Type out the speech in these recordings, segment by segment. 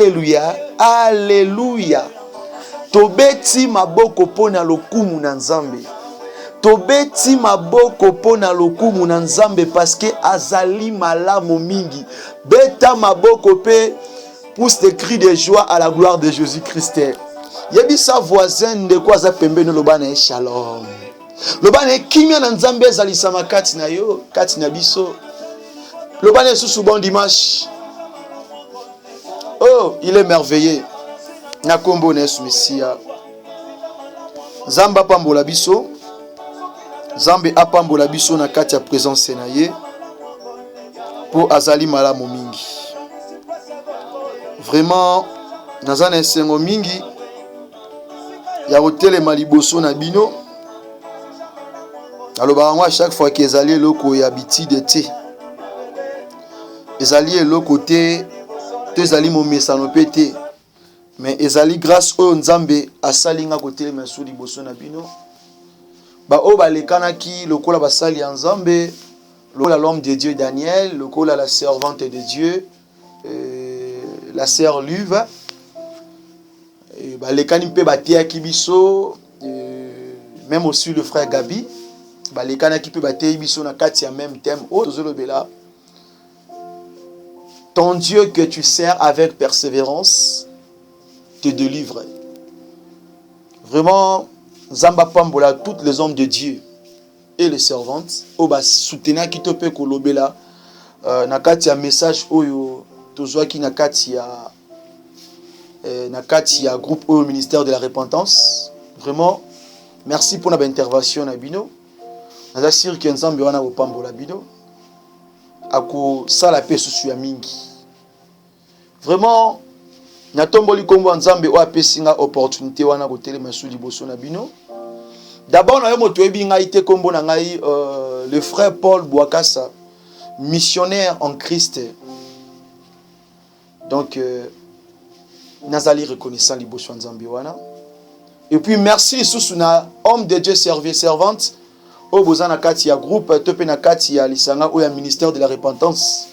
Alléluia. Alléluia. Tobeti maboko pona lokumu na Nzambe. Tobeti maboko pona lokumu na Nzambe parce que azali malamu mingi. Beta maboko pe pousse des cris de joie à la gloire de Jésus-Christ. Yebi sa voisin de quoi za pembeni lobana shalom. Lobana kimia na Nzambe ezali sama kati na yo, kati na biso. Lobana susu bon dimanche. Oh, il est merveilleux. Na kombo na Yesu Mesia. Zamba pambola biso. Zambe apambola biso na kati ya présence na ye. Po azali malamu mingi. Vraiment, naza na esengo mingi ya kotelema liboso na bino. Alobaka ngo à chaque fois que ezali eloko ya habitude te. Ezali eloko te, to ezali momesano pe te. Mais ezali grâce oyo Nzambe asalinga kotelema so liboso na bino. Ba o balekanaki lokola basali ya Nzambe, lokola l'homme de Dieu Daniel, lokola la servante de Dieu, la sœur Luve, balekani mpe bateyaki biso, même aussi le frère Gabi, balekanaki mpe bateyi biso na kati ya même thème o tozolobela. Ton Dieu que tu sers avec persévérance te délivre. Vraiment, Zamba pambola tous les hommes de Dieu et les servantes o ba soutenir ki to pe kolobela na kati ya message oyo tozwaki na kati ya groupe au ministère de la repentance. Vraiment merci pour notre intervention na bino. Naza sûr que Nzambe wana bo pambola bino ako sala pe susu ya mingi. Vraiment natomboli kombo Nzambe o apesinga opportunité wana ko telema su liboso na bino. D'abord na yo moto ebi ngai te kombo na ngai le frère Paul Bouakassa, missionnaire en Christ. Donc nazali reconnaissant liboso Nzambe wana. Et puis merci susu na homme de Dieu servante o bozana kati ya groupe tope na kati ya lisanga o ya ministère de la repentance.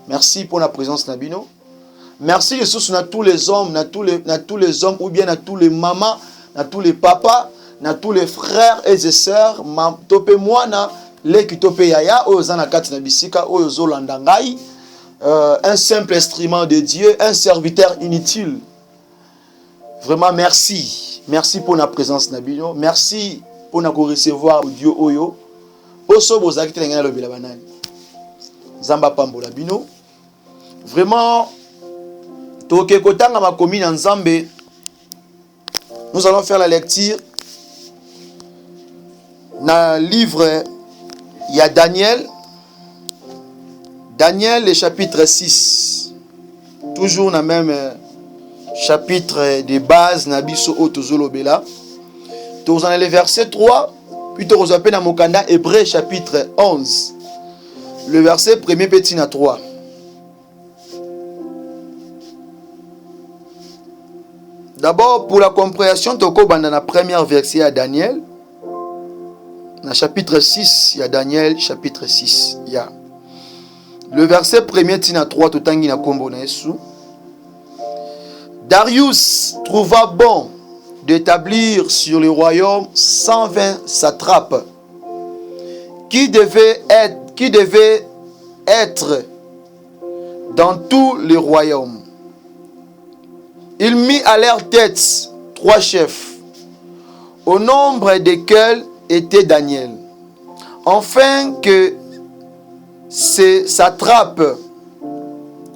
Merci pour la présence na bino. Merci Jesus na tous les hommes, na tous les hommes ou bien na tous les mamans, na tous les papas, na tous les frères et sœurs, tope mwana leki tope yaya o zana kati na bisika o zolanda ngai, un simple instrument de Dieu, un serviteur inutile. Vraiment merci. Merci pour la présence na bino. Merci pour na recevoir Dieu oyo. Oso bozaki tenga lo bila banani. Zamba pambola bino. Vraiment toke kotanga makomi na Nzambe. Nous allons faire la lecture dans le livre il y a Daniel. Daniel, le chapitre 6. Toujours dans le même chapitre de base, Nabiso Otozolobela. Nous allons le verset 3. Puis nous allons dans Mokanda, Hébreu, chapitre 11. Le verset 1er petit na 3. D'abord, pour la compréhension, toko banda na premier verset à Daniel. Dans chapitre 6, il y a Daniel, chapitre 6. Il y a le verset 1er tina 3, totangi na kombo na Yesu. Darius trouva bon d'établir sur le royaume 120 satrapes qui devaient être dans tout le royaume. Il mit à leur tête 3 chefs, au nombre desquels était Daniel, afin que ces satrapes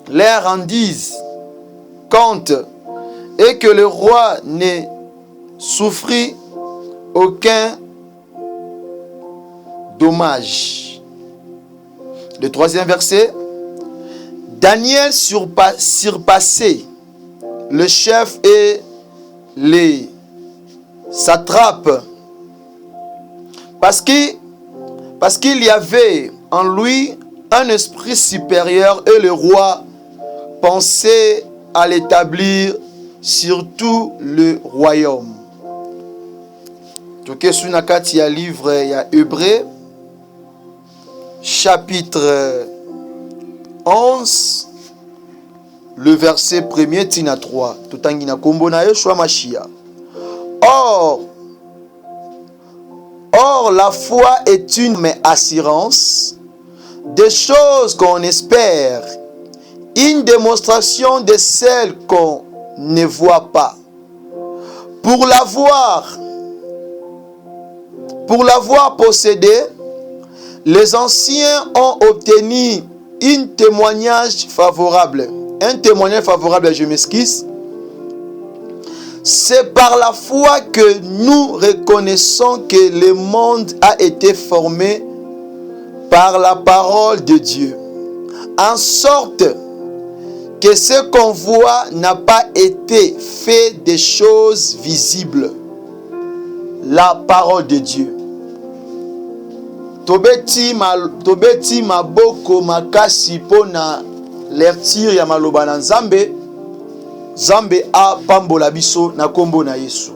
leur rendissent compte et que le roi ne souffrit aucun dommage. Le 3e verset. Daniel surpassait le chef et les satrapes parce qu'il y avait en lui un esprit supérieur et le roi pensait à l'établir sur tout le royaume. Donc, il y a livre, il y a Hébreu, chapitre 11, le verset 1er tina 3. Totangi na kombo na Yeshua Mashia. Or, la foi est une assurance des choses qu'on espère, une démonstration de celles qu'on ne voit pas. Pour l'avoir possédé, les anciens ont obtenu un témoignage favorable, je m'excuse. C'est par la foi que nous reconnaissons que le monde a été formé par la parole de Dieu, en sorte que ce qu'on voit n'a pas été fait des choses visibles. La parole de Dieu. Tobeti maboko makasi pona lertir ya maloba na Nzambe. Nzambe a pambola biso na kombo na Yesu.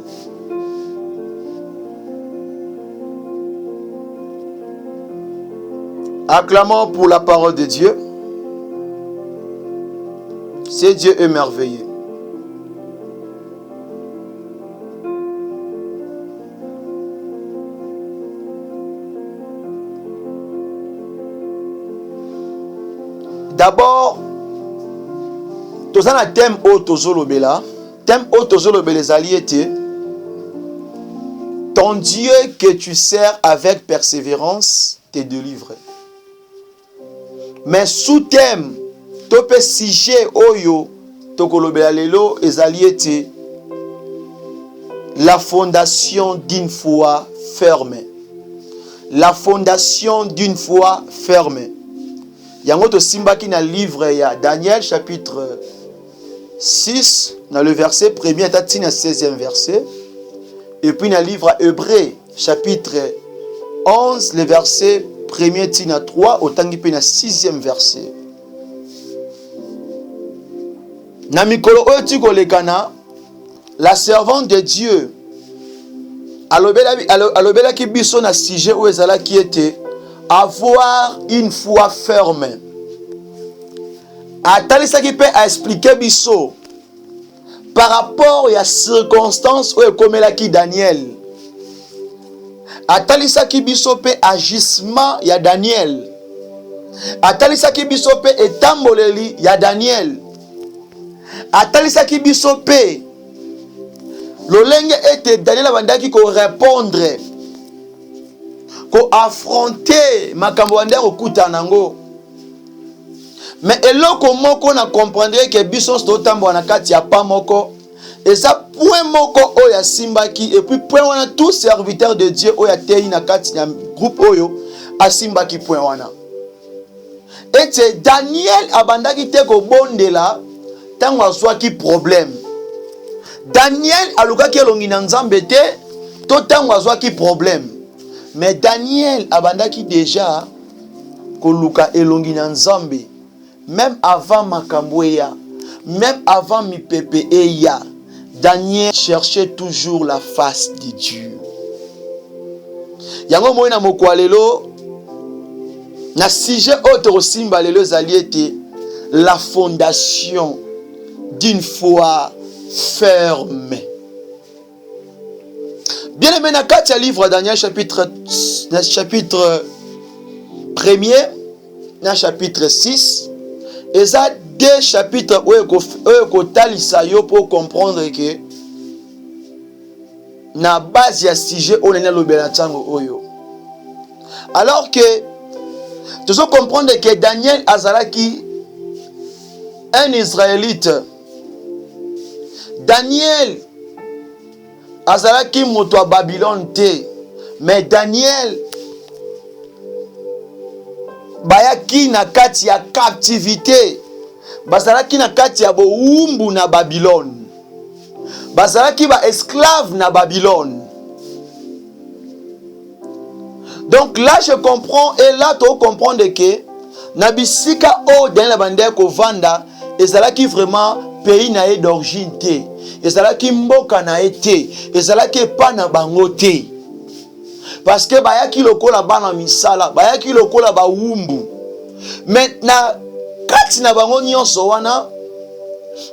Acclamons pour la parole de Dieu. C'est Dieu est merveilleux. D'abord, tous un thème autozolobela. Thème autozolobela les alliés. Ton Dieu que tu sers avec persévérance te délivre. Mais sous thème, tope sujet oyo tokolobela lelo ezaliete la fondation d'une foi ferme. La fondation d'une foi ferme. Yango to simbaki na livre ya Daniel chapitre 6 dans le verset 1er tati na 16e verset, et puis dans le livre Hébreu chapitre 11 le verset 1er tina 3 otangi pe na 6e verset. Na mikolo oyo tikolekana, la servante de Dieu alobela ki biso na sujet oyo ezalaki ete avoir une foi ferme. Atalisaki pe a expliqué biso par rapport à circonstances où ekomelaki Daniel. Atalisaki biso pe agissement ya Daniel. Atalisaki biso pe etamboleli ya Daniel. Atalisaki biso pe lolenge ete Daniel abandaki ko répondre, ko affronter makambo ande okuta nango. Mais eloko moko na comprendre que biso stotambo na kati ya pa moko, et ça point moko oya simbaki, et puis point wana tout serviteur de Dieu oya tei na kati ya groupe oyo asimbaki point wana. Et Daniel abandaki te ko bondela tango azwaki problème. Daniel alukaki elongi na Nzambe te to tango azwaki problème. Mais Daniel abandaki déjà koluka elongi na Nzambe. Même avant Makambouya, même avant Mipepe Eya, Daniel cherchait toujours la face de Dieu. Yango moina mokwalelo na sujet autre simba lelo zaliete la fondation d'une foi ferme. Bien aimé na kati ya livre Daniel chapitre 1er na chapitre 6. Et ça, deux chapitres où il pour comprendre que na base ya sujet on est le belatsango oyo. Alors que tu dois comprendre que Daniel Azalaki, un Israélite, Daniel Azalaki moto à Babylone te, mais Daniel bayaki na kati ya captivité, bazalaki na kati ya boumbu na Babylone, bazalaki ba esclave na Babylone. Donc là je comprends, et là tu comprends que na bisika o dans la bande ko vanda ezalaki vraiment pays na d'origine te, ezalaki mboka na été, ezalaki pa na bango te. Parce que bayaki lokola bana misala, bayaki lokola ba wumbu. Mais na kati na bango nyonso wana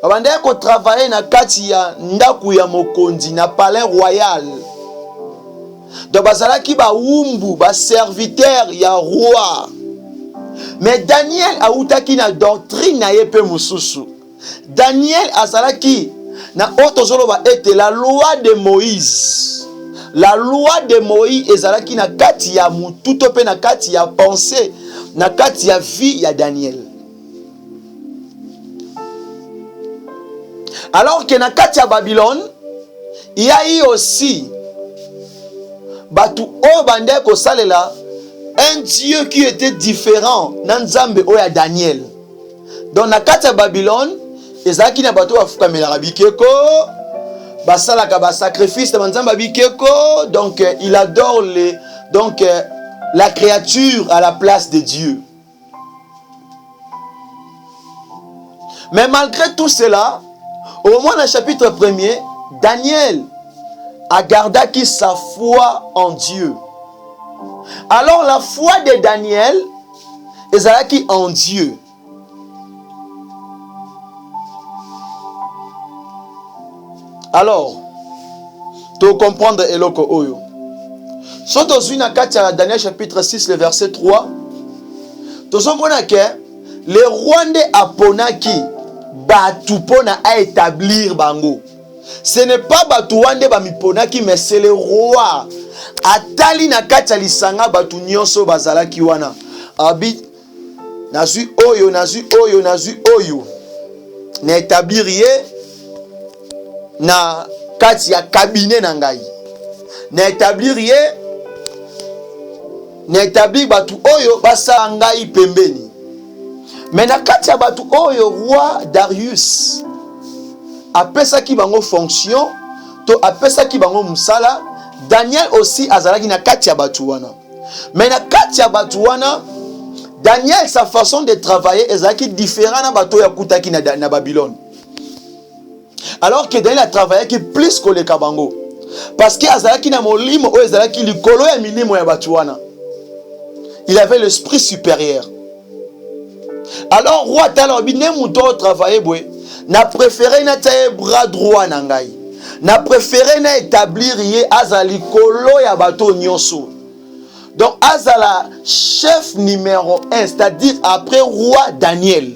babandaki kotravaille na kati ya ndaku ya mokonzi na palais royal. Donc bazalaki bawumbu baserviteur ya roi. Mais Daniel autaki na doctrine na ye pe mususu. Daniel azalaki na otozoloba ete la loi de Moïse. La loi de Moïse ezalaki na kati ya mutu to pe na kati ya pensée, na kati ya vie ya Daniel. Alors que na kati ya Babylone, il y a eu aussi batu o bande ko salela un Dieu qui était différent na Nzambe o ya Daniel. Donc na kati ya Babylone, ezalaki na batu bafukamela bikeko, basalaka ba sacrifice na Nzambe bikeko, donc il adore la créature à la place de Dieu. Mais malgré tout cela, au moins dans le chapitre 1er, Daniel a gardé sa foi en Dieu. Alors la foi de Daniel est en Dieu. Alors, tu comprendre eloko oyo. So dans une Daniel chapitre 6 le verset 3, tu comprends que le Rwanda aponaki batu pona a établir bango. Ce n'est pas batu wande ba miponaki, mais c'est le roi. Atali na kati lisanga batu nyonso bazalaki wana. Abi nazui oyo na établir ye na kati ya cabinet na ngai. Na établir batu oyo basa ngai pembeni. Mais na kati ya batu oyo roi Darius apesa ki bango fonction to apesa ki bango musala. Daniel aussi azalaki na kati ya batu wana. Mais na kati ya batu wana, Daniel sa façon de travailler ezalaki différent na bato ya kutaki na Babylone. Alors que Daniel a travaillé qui plus que le kabango. Parce que azalaki na molimo o ezalaki likolo ya milimo ya batu wana. Il avait l'esprit supérieur. Alors roi talobi ne muto travailler boy, na préféré na taye bras droit na ngai. Na préféré na établir ye azali kolo ya bato nyonso. Donc azala chef numéro 1, c'est-à-dire après roi Daniel.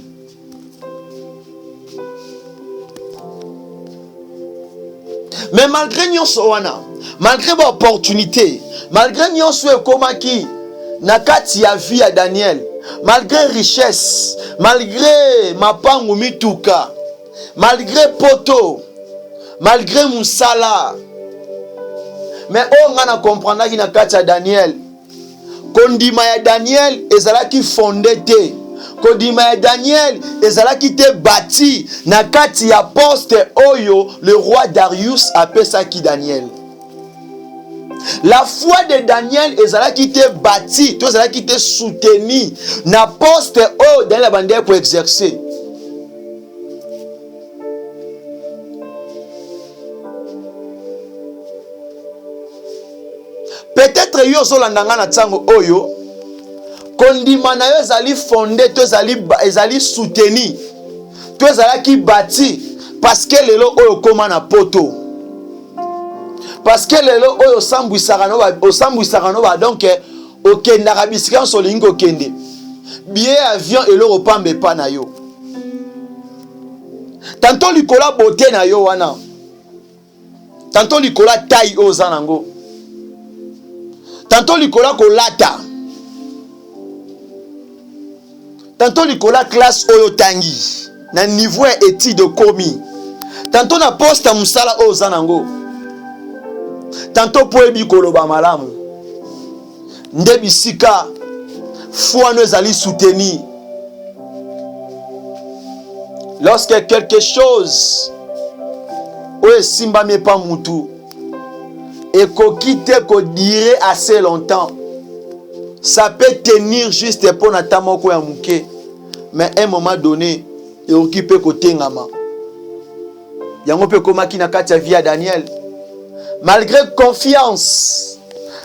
Mais malgré nyonso wana, malgré l'opportunité, malgré nyonso ekomaki na kati ya vie ya Daniel, malgré richesse, malgré mapangu mituka, malgré poto, malgré musala, mais on a comprendre ki na kati ya Daniel, kondima ya Daniel ezalaki fondé te, kondima ya Daniel ezalaki te bâti na kati ya poste oyo le roi Darius apesaki Daniel. La foi de Daniel ezalaki te bâti, to ezalaki te soutenu na poste oyo Daniel abandé pour exercer. Peut-être yo zolandanga na tsango oyo kondima na yo ezali fondé, to ezali soutenu, to ezalaki bâti parce que lelo oyo koma na poto. Parce que lelo oyo osambwisaka no ba donc okendaka bisika nyonso olingi okende. Billet avion eloko pambe pa na yo. Tantôt likola beauté na yo wana. Tantôt likola taille oza nango. Tantôt likola kolata. Tantôt likola classe oyo tangi. Na niveau étude komi. Tantôt na poste musala oza nango. Tantôt po ebi koloba malamu. Nde bisika foi no ezali soutenu. Lorsque quelque chose oyo esimbami pa mutu ekokite ko dire assez longtemps, ça peut tenir juste pour na tamoko ya muke, mais à un moment donné eokipe ko tengama. Yango pe komaki na kati ya vie ya Daniel. Malgré confiance,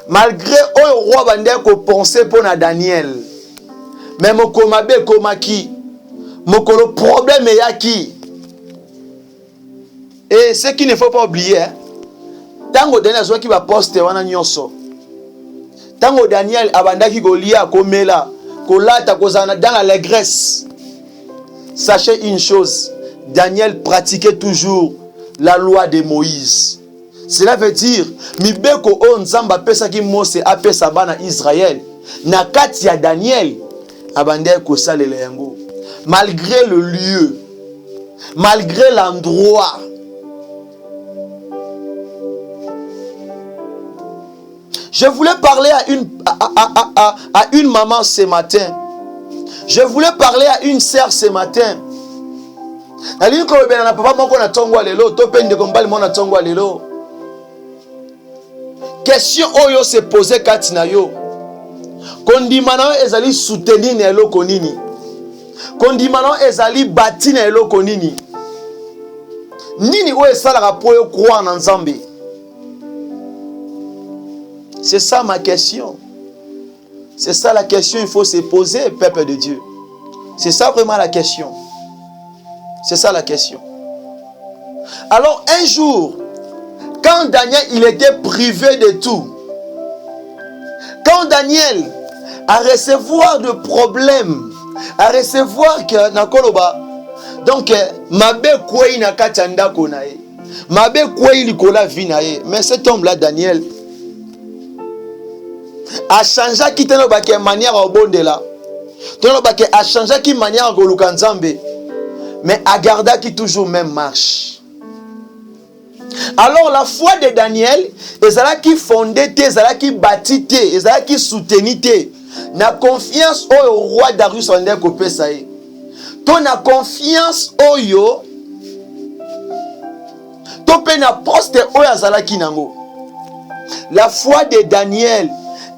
malgré oyo roi bande ko penser pour na Daniel, mais mokomabe komaki, mokolo problème yaki, Et ce qu'il ne faut pas oublier, tango Daniel azwa ki ba poste wana nyonso. Tango Daniel abandaki kolia komela, kolata kozana dans l'allégresse. Sachez une chose, Daniel pratiquait toujours la loi de Moïse. Cela veut dire mibeko o nzamba pesa ki Mose apesa bana Israël. Na kati ya Daniel abandaki kosalela yango. Malgré le lieu, malgré l'endroit. Je voulais parler à une maman ce matin. Je voulais parler à une sœur ce matin. Question oyo se poser katina yo. Kondimana ezali soutenir na eloko nini? Kondimana ezali bâti na eloko nini? Nini oyo esalaka po yo croire na Nzambe? C'est ça ma question. C'est ça la question il faut se poser, peuple de Dieu. C'est ça vraiment la question. C'est ça la question. Alors un jour, quand Daniel il était privé de tout, quand Daniel a recevoir de problèmes, a recevoir que nakoloba, donc mabe kwei na katanda konae, mabe kwei likola vinae, mais cet homme là Daniel a changé qui teno ba ke manière obondela, teno ba ke a changé qui manière koluka Nzambe, mais a garda qui toujours même marche. Alors la foi de Daniel, ezala qui fondé te, ezala qui bâti te, ezala qui soutenu te, na confiance au roi Darius ande ko pesa ye. Ton na confiance oyo, to pe na poste oyo azala ki nango. La foi de Daniel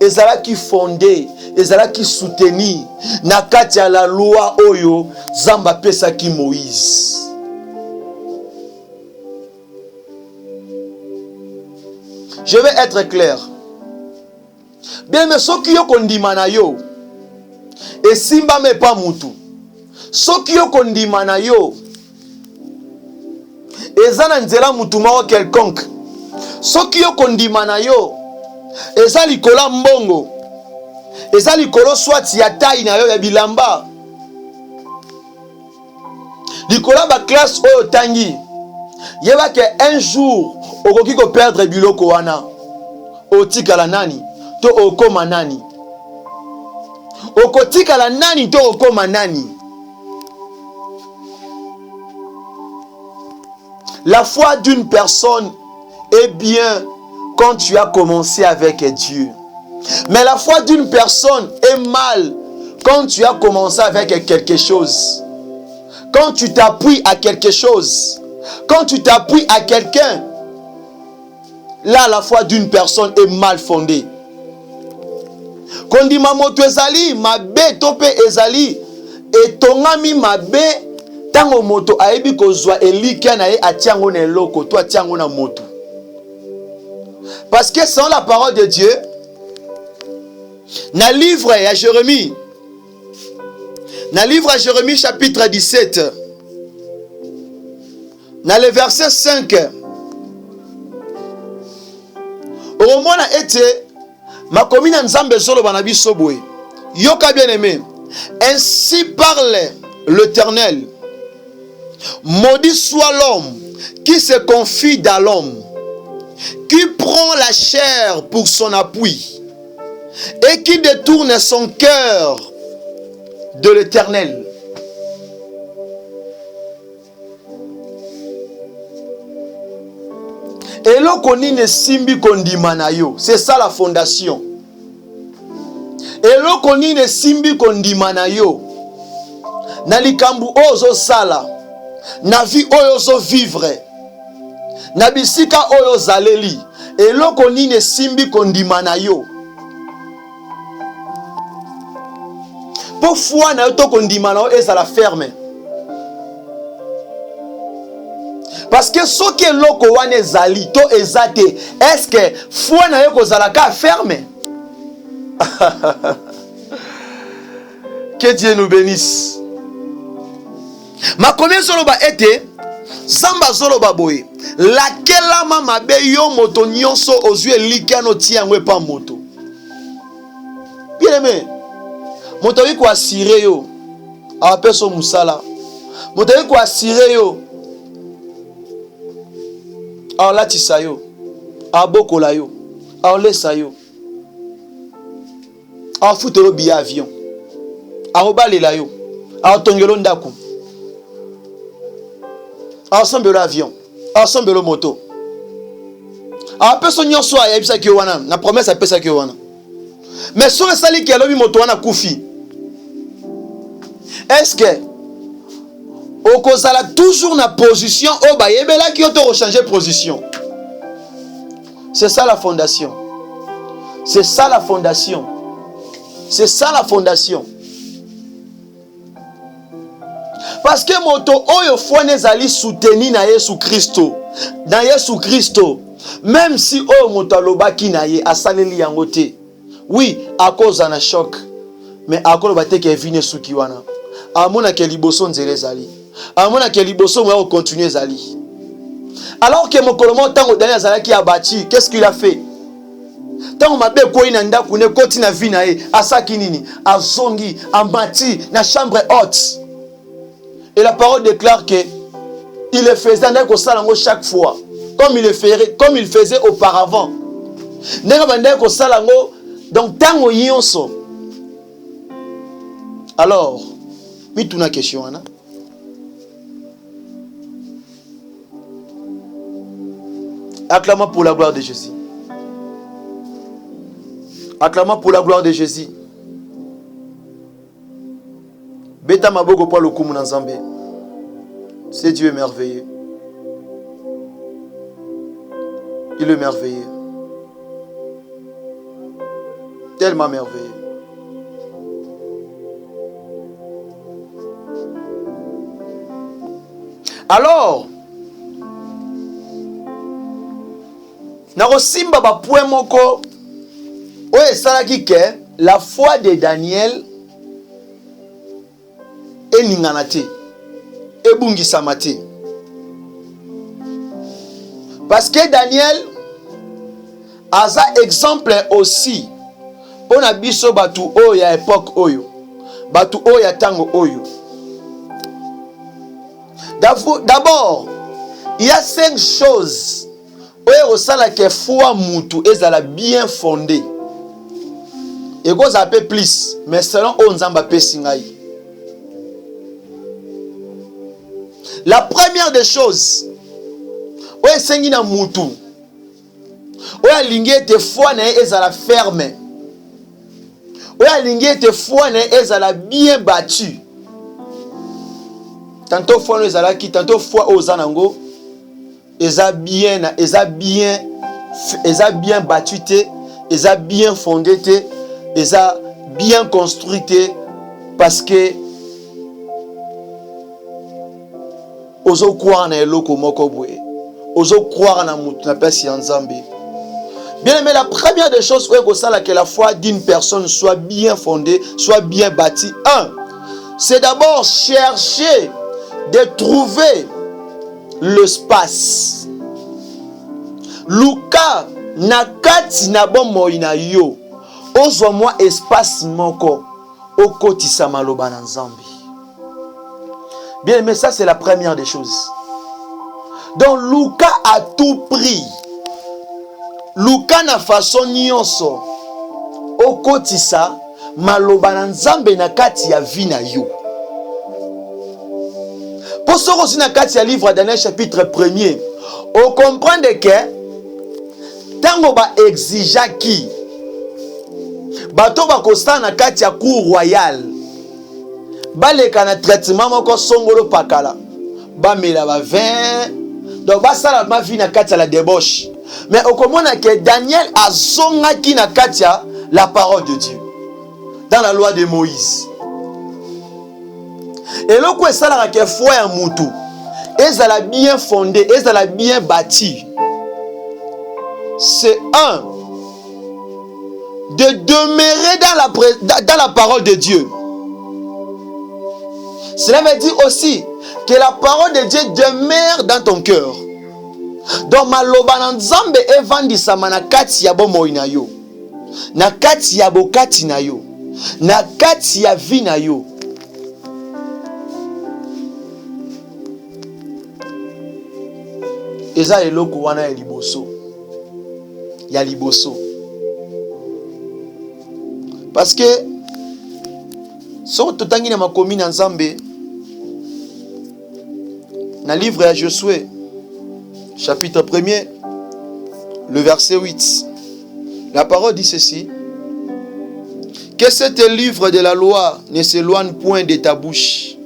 ezala qui fondé, ezala qui soutenu na kati ya la loi oyo Zamba pesa ki Moïse. Je vais être clair. Bien, mais ce qui est kondimana yo, et simba me pas mutu. Ce qui est kondimana yo, et zana nzela mutu mao quelconque. Ce qui est kondimana yo, et ça likola mbongo, et ça likolo soit yataï na yo ya bilamba. Likola ba classe oyo tangi. Yeba que un jour okoki ko perdre biloko wana otikala nani to okoma nani, okotikala nani to okoma nani. La foi d'une personne est bien quand tu as commencé avec Dieu, mais la foi d'une personne est mal quand tu as commencé avec quelque chose, quand tu t'appuies à quelque chose, quand tu t'appuies à quelqu'un. Là, la foi d'une personne est mal fondée. Kondima moto ezali mabe tope ezali etongami mabe tango moto ayebi kozwa elika na ye atiango na eloko to atiango na moto. Parce que sans la parole de Dieu, na livre à Jérémie, chapitre 17, dans le verset 5, au moins a été ma commune Nzambe solo banabi sobwe. Yoka bien aimé. Ainsi parle l'Éternel. Maudit soit l'homme qui se confie dans l'homme, qui prend la chair pour son appui et qui détourne son cœur de l'Éternel. Eloko nini simbi kondima na yo. C'est ça la fondation. Eloko nini simbi kondima na yo. Na likambu ozo sala. Na vie ozo vivre. Na bisika oyo zaleli. Eloko nini simbi kondima na yo. Po foi na yo to kondima na yo ezala ferme. Parce que ce qui est loko wane ezali to ezate, est-ce que foi na yo kozalaka ferme? Que Dieu nous bénisse. Ma connaissance ba été Zamba zolo baboye. Laquelle mama be yo moto nyonso ozue likano ti yango pa moto. Bien aimé. Moto yi ko assurer yo. A peso musala. Moto yi ko assurer yo. A latisa yo. A bokola yo. A lesa yo. A futelo bi avion. A obalela yo. A tongelo ndako. A sambelo avion. A sambelo moto. A peso nyonso a yebisa ki wana. Na promesse a pesa ki wana. Mais so esali ki alobi moto wana kufi. Est-ce que okozala toujours na position o ba yebela ki oto changer position? C'est ça la fondation. C'est ça la fondation. C'est ça la fondation. Parce que moto oyo fwane zali soutenu na Yesu Christo. Na Yesu Christo. Même si oyo moto alobaki na ye asaleli yango te. Oui, à cause d'un choc. Mais à cause de que vine suki wana. Amona ke liboso nzele zali. Amona ke liboso mwa continuer zali. Alors que mon colomo tango dali azalaki abati, qu'est-ce qu'il a fait? Tango mabe ko ina ndaku ne koti na vie na ye, asaki nini? Azongi, ambati na chambre haute. Et la parole déclare que il le faisait ndako salango chaque fois, comme il faisait auparavant. Ndeko ndako salango donc tango yonso. Alors, mituna question ana. Acclamons pour la gloire de Jésus. Acclamons pour la gloire de Jésus. Beta maboko pour le kumu na Nzambe. C'est Dieu merveilleux. Il est merveilleux. Tellement merveilleux. Alors, narosimba ba point moko oye salaki ke la foi de Daniel eningana te ebungisama te. Parce que Daniel aza exemple aussi on a biso batu oyo ya époque oyo, batu oyo ya tango oyo. D'abord, il y a 5 choses oyo osala ke foi mutu ezala bien fondé. Et qu'on appelle plus, mais selon Onzamba Pesingaï. La première des choses, oyo sengi na mutu, oyo lingi te foi na ezala ferme. Oyo lingi te foi na ezala bien battu. Tantôt foi ezala ki, tantôt foi ozanango eza bien battu te, eza bien fondé te, eza bien construit te, parce que ozo croire na eloko moko boye, ozo croire na mutu na pesi ya Nzambe. Bien aimé, la première des choses que la foi d'une personne soit bien fondée, soit bien bâtie, c'est d'abord chercher de trouver l'espace. Luka nakati na bomo ina yo ozwa mwa espace moko okotisa maloba na Nzambe. Bien aimé, ça c'est la première des choses. Donc Luka a tout pris. Luka na façon nyonso okotisa maloba na Nzambe na kati ya vie na yo. Pour ce aussi na kati ya livre Daniel chapitre 1er, on comprend que tango ba exijaki bato ba kosta na kati ya cour royale baleka na traitement moko songolo pakala ba mela ba vin donc ba sala ma vie na kati ya la débauche. Mais on comprend que Daniel a zongaki na kati ya la parole de Dieu dans la loi de Moïse. Et là quoi ça la que foi ya mutu ezala bien fondé, ezala bien bâti. C'est de demeurer dans la parole de Dieu. Cela veut dire aussi Que la parole de Dieu demeure dans ton cœur. Donc maloba na nzambe evandisama na kati ya bomoi na yo, na kati ya bokati na yo, na kati ya vie na yo. Eza eloko wana ya liboso. Ya liboso. Parce que so totangi na makomi na nzambe na livre ya Josué chapitre 1er le verset 8. La parole dit ceci: que cet livre de la loi ne s'éloigne point de ta bouche.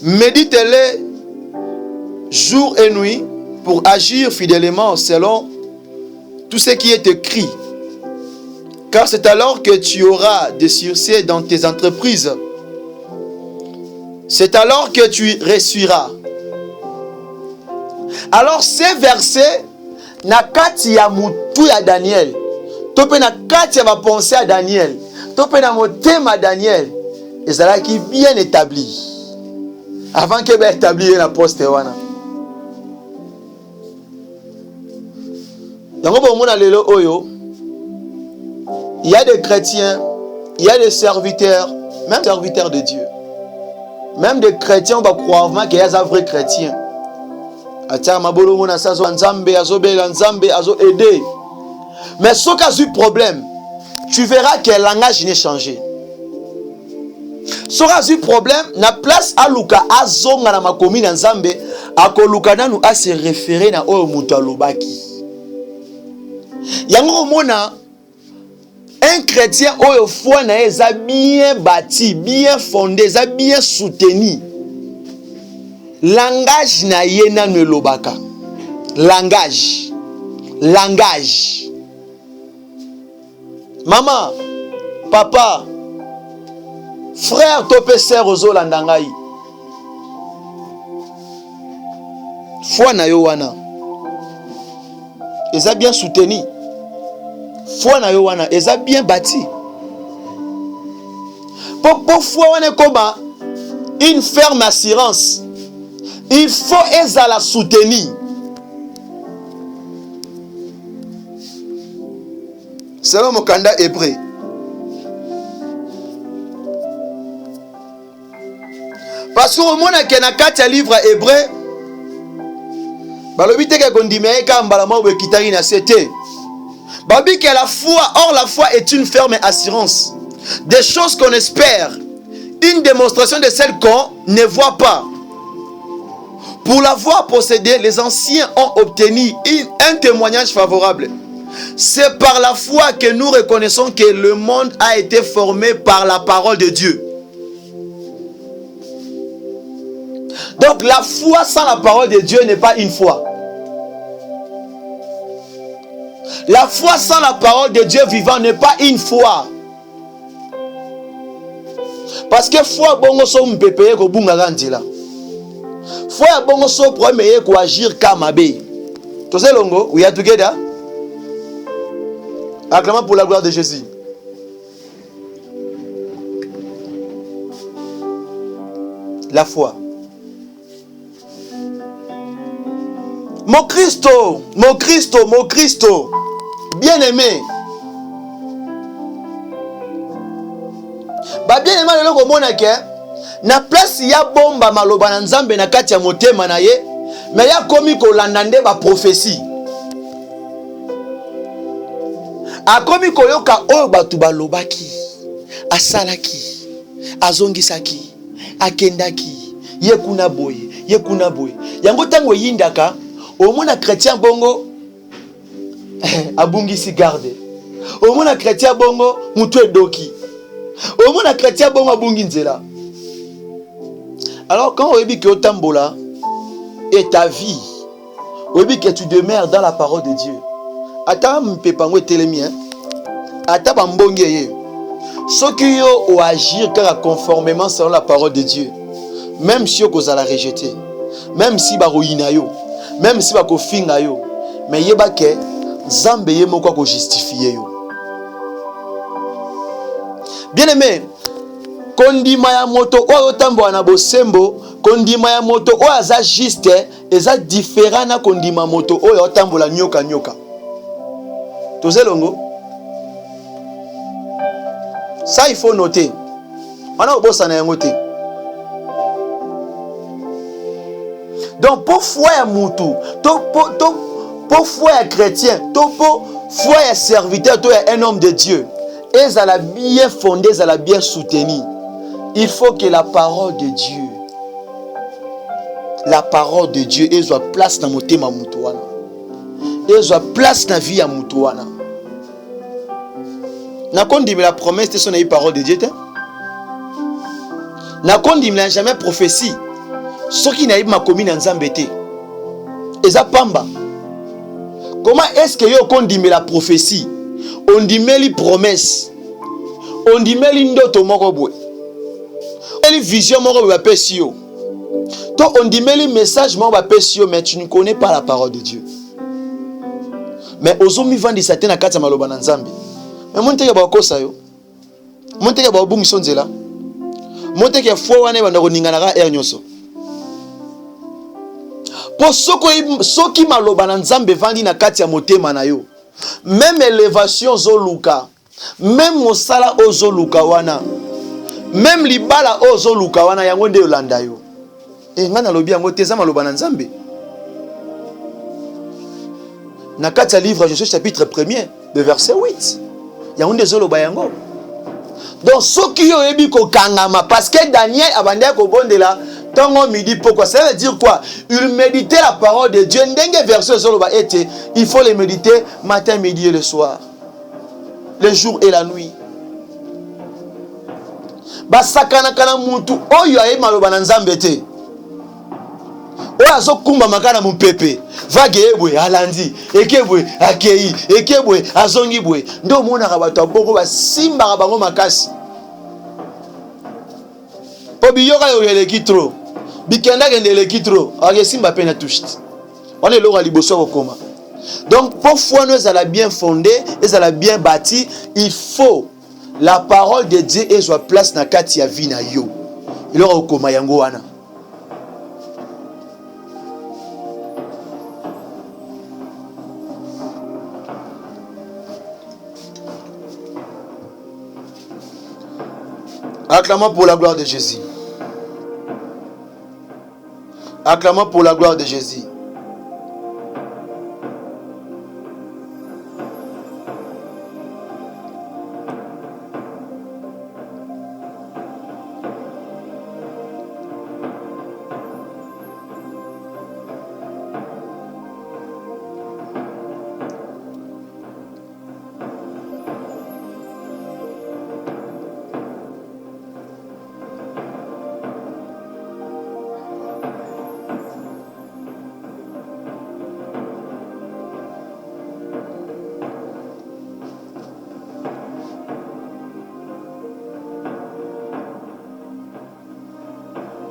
Médite-le jour et nuit pour agir fidèlement selon tout ce qui est écrit. Car c'est alors que tu auras des succès dans tes entreprises. C'est alors que tu réussiras. Alors ces versets, na kati ya mutu ya Daniel, tope na kati ya pensée à Daniel, tope na motema Daniel, ezalaki bien établi. Avant que ba établi la poste wana. Yango bo mona lelo oyo, il y a des chrétiens, il y a des serviteurs, même serviteurs de Dieu. Même des chrétiens, on va croire qu'il y a des vrais chrétiens. Mais ce cas du problème, tu verras que le langage n'est changé. Ce cas du problème, na place à Luka azonga na makomi na nzambe, akoluka nanu a se référer na oyo mutu alobaki. Yango mona un chrétien oyo foi na eza bien bâti, bien fondé, eza bien soutenu. Langage na yena ne lobaka. Langage. Langage. Maman, papa, frère tope sœur ozo landangai. Foi na yo wana. Eza bien soutenu. Foi na yo wana, eza bien bâti. Pour foi wana koba une ferme assurance. Il faut eza la soutenir. Selon mon candidat hébreu. Parce que au monde qui na kati livre hébreu, balobi te ke kondimé ka mbala mo be kitari na c'était. Babi que la foi, or la foi est une ferme assurance des choses qu'on espère, une démonstration de celles qu'on ne voit pas. Pour l'avoir possédé, les anciens ont obtenu un témoignage favorable. C'est par la foi que nous reconnaissons que le monde a été formé par la parole de Dieu. Donc la foi sans la parole de Dieu n'est pas une foi. La foi sans la parole de Dieu vivant n'est pas une foi. Parce que foi bongo so mpepeye ko bunga gandila. Foi bongo so premier ko agir comme abe. Tu sais longo, we are together. Acclamons pour la gloire de Jésus. La foi. Mon Christo, mon Christo, mon Christo. Bien-aimé. Ba bien-aimé le loko monake na place ya bomba maloba na nzambe na kati ya motema na ye, mais ya komi ko landande ba prophétie. A komi ko yoka oyo batu balobaki, asalaki, azongisaki, akendaki, ye kuna boye, ye kuna boye. Yango tango yindaka, au mona chrétien bongo abungisi garde. Au mona chrétien bongo mutu edoki. Au mona chrétien bongo abungi nzela. Alors quand on dit que otambola est ta vie, on dit que tu demeures dans la parole de Dieu. Ata mpepango telemi hein. Ata bambongi ye. Ce qui yo ou agir conformément selon la parole de Dieu. Même si on la rejeter, même si ba ruina yo, même si ba ko finga yo, mais yeba ke Zambe ye moko ko justifier yo. Bien-aimé, kondima ya moto oyo tambo na bosembo kondima ya moto oyo aza juste eza différent na kondima moto oyo otambola nyoka nyoka. Tozelongo. Ça il faut noter. Wana obosa na yango te. Donc pour foi ya mutu, pour foi ya chrétien, pour foi ya serviteur, to ya un homme de Dieu, ezala bien fondé, ezala bien soutenu. Il faut que la parole de Dieu, ezwa place na motema mutu wana. Ezwa place na vie ya mutu wana. Nakondimi la promesse de son parole de Dieu te. Nakondimi la jamais prophétie. Ce qui n'a pas commis dans Nzambe te. Eza pamba. Comment est-ce que yo kondimi la prophétie? On dit les promesses. On dit les ndoto moko boy. Les visions moko ba pesio. To on dit les messages moko ba pesio, mais tu ne connais pas la parole de Dieu. Mais ozomi vandi satan na kati ya maloba na Nzambe. Mais monte ya ba kosa yo. Monte ya ba bumu sonzela. Monte ya fo wana ba ndoningana ka er nyoso. Po soki maloba na Nzambe vandi na kati ya motema na yo. Même élévation zoluka, même mosala ozoluka wana, même libala ozoluka wana yango nde yolanda yo. Ngana lobi yango teza maloba na Nzambe. Na kati ya livre Josué chapitre 1er, de verset 8. Yango nde zoloba yango. Donc soki yo yebi ko kangama parce que Daniel abandé ko bondela Tango midi, pourquoi? Ça veut dire quoi? Il méditait la parole de Dieu. Il faut les méditer matin, midi et le soir. Le jour et la nuit. Basakana kana mutu oyo aye maloba na Nzambe te. Oyo azokumba makana mupepe. Vage ebwe alandi, ekebwe akei, ekebwe azongi bwe. Ndo mona ka bato boko basimba ka bango makasi. Obiyoka yo eleki trop. Bikenda kende eleki trop. Ake simba pena touchit. On est là liboso kokoma. Donc parfois nous allons bien fondé, nous allons bien bâti, il faut la parole de Dieu et soit place na kati ya vie na yo. Il aura okoma yango wana. Acclamons pour la gloire de Jésus. Acclamons pour la gloire de Jésus.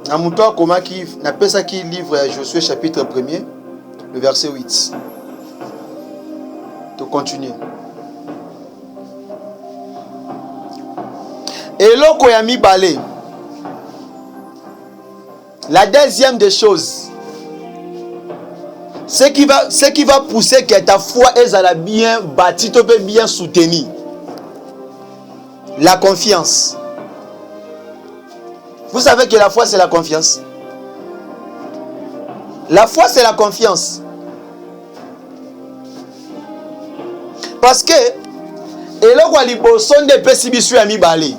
Namoutoa komaki na pesa ki livre à Josué chapitre 1er, le verset 8. To continuer. Eloko ya mibale. La deuxième des choses, ce qui va pousser que ta foi est bien bâtie, bien soutenue. La confiance. Vous savez que la foi c'est la confiance. La foi c'est la confiance. Parce que eloko liboso nde pesi biso ya mibale.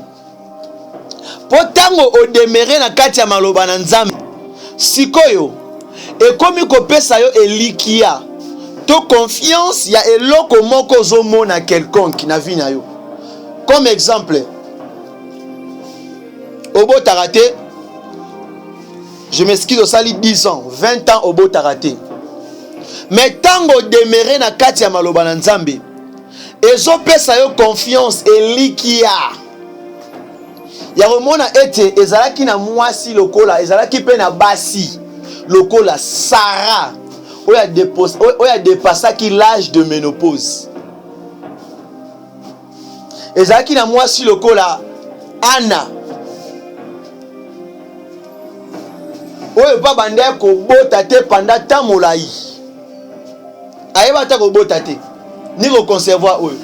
Potango o demere na kati ya maloba na Nzambe. Sikoyo ekomi kopesa yo elikia. To confiance ya eloko moko zomona quelconque na vie na yo. Comme exemple, Obo Tarate, je m'excuse au sali 10 ans, 20 ans Obo Tarate. Mais tango demere na kati ya maloba na Nzambe, ezo pesa yo confiance elikia. Ya remona ete ezalaki na mwasi lokola, ezalaki pe na basi lokola Sarah, oya dépassaki l'âge de ménopause. Ezalaki na mwasi lokola Anna. oyo pa bande ko bota te pendant temps molai ayeba ta ko bota te ni ko concevoir oyo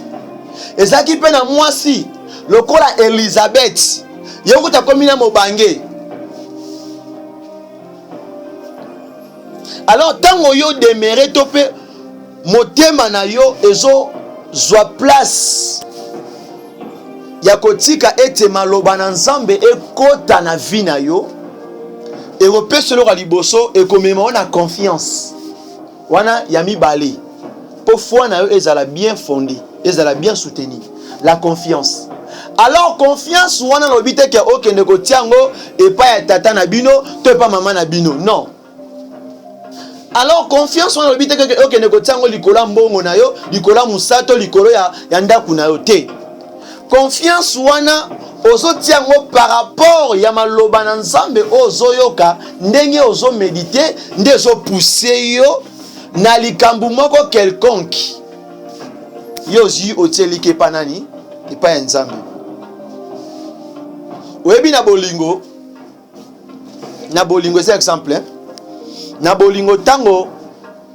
ezaki pe na mwasi lokola Elizabeth yokuta komina mobange. Alors tango yo demere tope motema na yo ezo zwa place ya kotika ete maloba na Nzambe ekota na vie na yo eropeselo ka liboso ekomema na confiance wana ya mibale po foi na yo ezala bien fondé ezala bien soutenu la confiance. Alors confiance wana lobi te ke okende kotiango epa ya tata na bino to epa mama na bino non. Alors confiance wana lobi te ke okende kotiango likola mbongo na yo likola musato likolo ya ndaku na yo te. Confiance wana ozo tiango par rapport ya maloba na Nzambe ozo yoka ndenge ozo méditer nde ozo pousser yo na likambu moko quelconque yo zi otielike panani epa ya Nzambe. Oyebi na bolingo c'est exemple na bolingo tango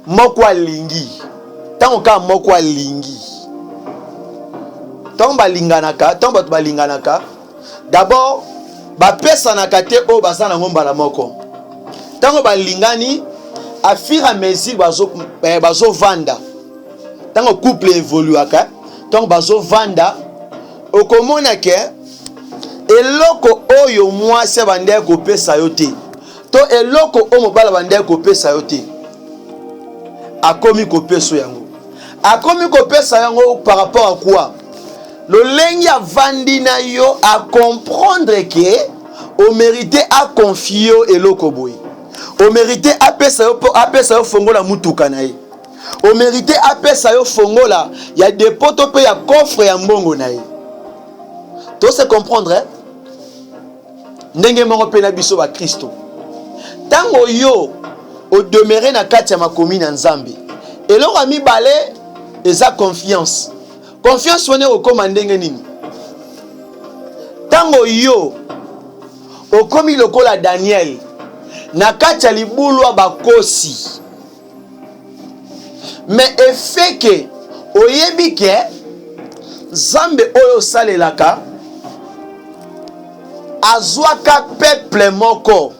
moko alingi tango ka moko alingi tango balinganaka tango bato balinganaka d'abord bapesanaka te oyo baza nango mbala moko tango balingani à fur et à mesure bazo vanda tango couple évoluaka tango bazo vanda okomona ke eloko oyo mwasi bande kopesa yo te to eloko o mobala bande kopesa yo te akomi kopesa yango akomi kopesa yango par rapport à quoi lolenge ya vandi na yo à comprendre que o mérité à confier eloko boy o mérité apesa yo fongola mutuka na ye o mérité apesa yo fongola ya depoto pe ya coffre ya mbongo na ye to se comprendre hein? Ndenge moko pe na biso ba Kristo tango yo o demeurer na kati ya makomi na Nzambe eloko ami balé eza confiance wana okoma ndenge nini tango yo okomi lokola Daniel na kati ya libulu ya bakosi mais effet que oyebi ke Nzambe oyo salelaka azwaka peuple moko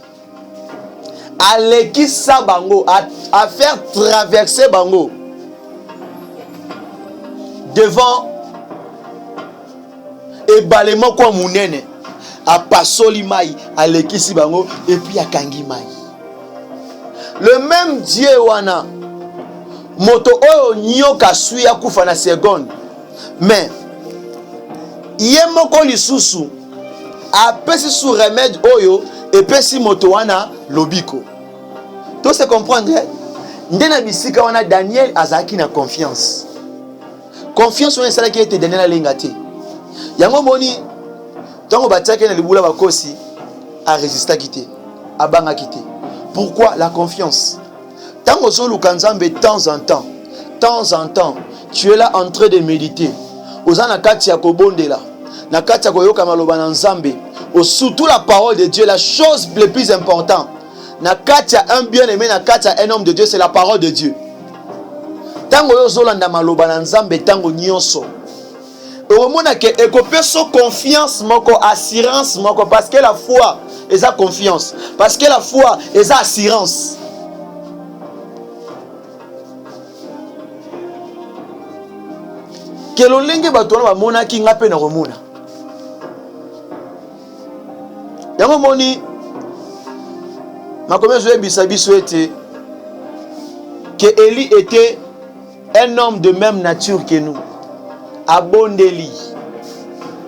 alekisa bango à faire traverser bango devant ebale moko munene apasoli mai alekisi bango et puis akangi mai. Le même Dieu wana moto oyo nyoka sui akufa na seconde mais ye moko lisusu apesi sous remède oyo epesi moto wana lobiko. To se comprendre ndena bisika wana Daniel azaki na confiance wana sala ki ete Daniel alenga te yango moni tango batiaki na libula bakosi a résister kité abanga kité. Pourquoi la confiance? Tango zo luka Nzambe de temps en temps tu es là en train de méditer ozana kati ya kobondela na kati ya koyoka maloba na Nzambe surtout la parole de Dieu. La chose le plus importante na kati ya un bien-aimé na kati ya un homme de Dieu c'est la parole de Dieu. Tango yo zolanda maloba na Nzambe tango nyonso omona ke ekopeso confiance moko assurance moko parce que la foi eza confiance parce que la foi eza assurance. Que lolenge bato wana bamonaki nga pe na komona yango moni makomi ezoyebisa biso ete que Élie était un homme de même nature que nous. Abondeli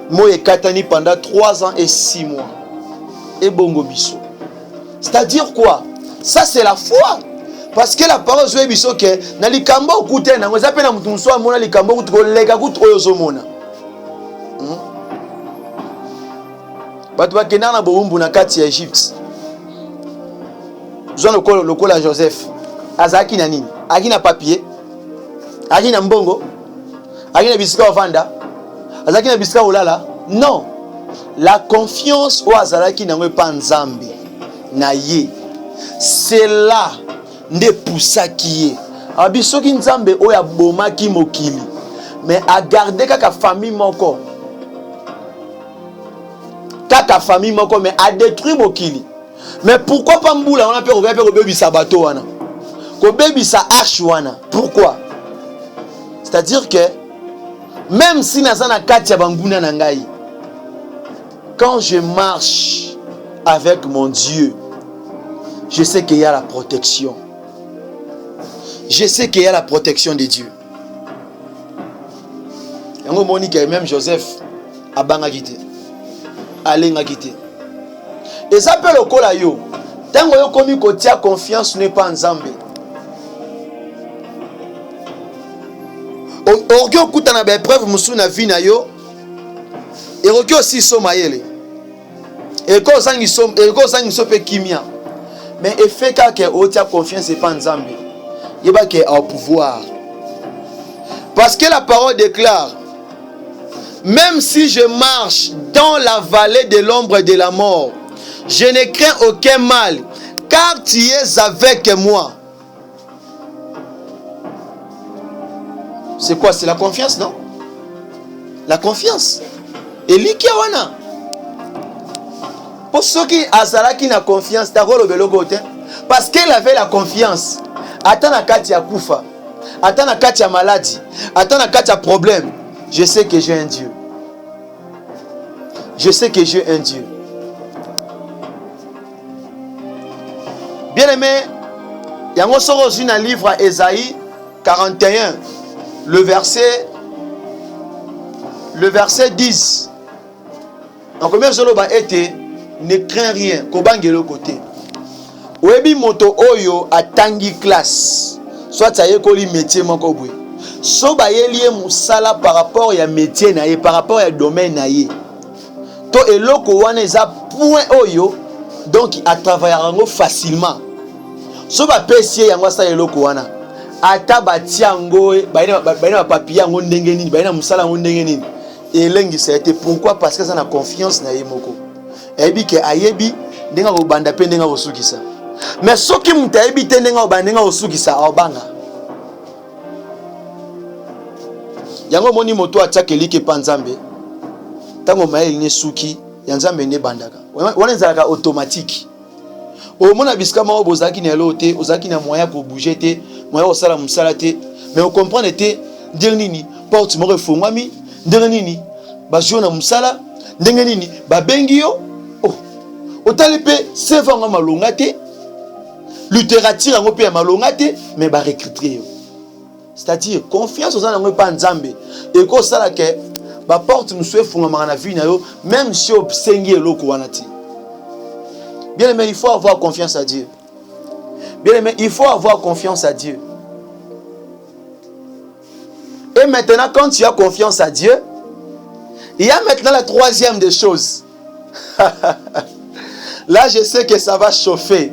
Moye Katani pendant 3 ans et 6 mois. Et bongo biso. C'est-à-dire quoi? Ça c'est la foi. Parce que la parole de biso que na likambo okute na ngoza pe na mutu mso amona likambo okutu lega kutu oyo zomona. Batu bakena na boumbu na kati ya Egypte. Zwa lokola Joseph. Azaki na nini? Aki na papier. Aki na mbongo. Aki na bisika ovanda. Azaki na bisika olala. Non. La confiance o azalaki na ngwe pa Nzambe na ye. C'est là nde poussaki ye. Abi soki nzambe oya bomaki mokili, mais a gardé kaka famille moko. Kaka famille moko, mais a détruit mokili. Mais pourquoi pas mboula on a peur ko bebi sa bateau wana? Ko bebi sa arche wana. Pourquoi? C'est-à-dire que même si nazana katia banguna na ngai, quand je marche avec mon Dieu, je sais qu'il y a la protection. Je sais qu'il y a la protection de Dieu. Yango Monique et même Joseph abanga quitté. Alenga quitté. Et ça peut le kola yo. Tango yo komi kotia confiance n'est pas en Nzambe. Orgyo kutana ba épreuve musu na vie na yo. Et orgyo aussi somayele. Et ko zangi so pe kimia. Mais effet que otia confiance n'est pas en Nzambe. Yeba ke au pouvoir. Parce que la parole déclare, même si je marche dans la vallée de l'ombre de la mort, je ne crains aucun mal, car tu es avec moi. C'est quoi? C'est la confiance, non? La confiance. Et l'Ikiawana. Pour ceux qui ont la confiance, parce qu'elle avait la confiance. Attends la katia koufa. Attends la katia maladie. Attends la katia problème. Je sais que j'ai un Dieu. Je sais que j'ai un Dieu. Bien aimé, il y a un livre à Ésaïe 41, le verset 10. En combien de temps été, ne crains rien, kobangelo côté. Webi moto oyo atangi classe. Soit ça y est koli métier moko boui. So ba yelie musala par rapport à métier na ye, par rapport à domaine na ye. To eloko wana eza point oyo, donc a travailler facilement. So ba pesier yango sa eloko wana. Ata batiango baina papier yango ndenge nini, baina musala yango ndenge nini. Elengi ça a été pourquoi? Parce que ça na confiance na ye moko. Ebi ke ayebi ndenga ko banda pe ndenga ko sukisa. Mais ce qui m'a évité de obanga. Yango moni moto atakeli ke panzambe. Tango maeli ne suki, yanzambe ne bandaka. Wana nzalaka automatique. O mona biskama o bozaki na lote, ozaki na moyen ko bouger te, moyen ko sala musala te, mais on comprend te dire nini, porte mo refongwami, dire nini, ba jona musala, ndenge nini, ba bengi yo. Oh. Otalepe sevanga malonga te. Littérature en opé malongate mais ba recruter. C'est-à-dire confiance aux gens pas Nzambe et ko sala ke ba porte nous souhaite fungama na vie na yo même si obsengi eloko wanati. Bien aimé, il faut avoir confiance à Dieu. Bien aimé, il faut avoir confiance à Dieu. Et maintenant quand tu as confiance à Dieu, il y a maintenant la troisième des choses. Là je sais que ça va chauffer.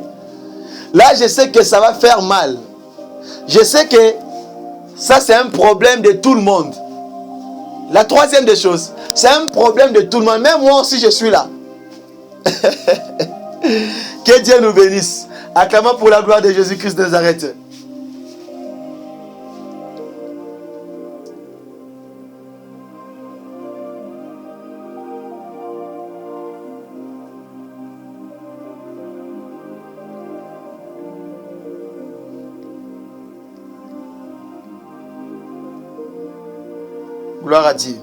Là, je sais que ça va faire mal. Je sais que ça, c'est un problème de tout le monde. La troisième des choses, c'est un problème de tout le monde. Même moi aussi, je suis là. Que Dieu nous bénisse. Acclamons pour la gloire de Jésus-Christ de Nazareth. Gloire à Dieu.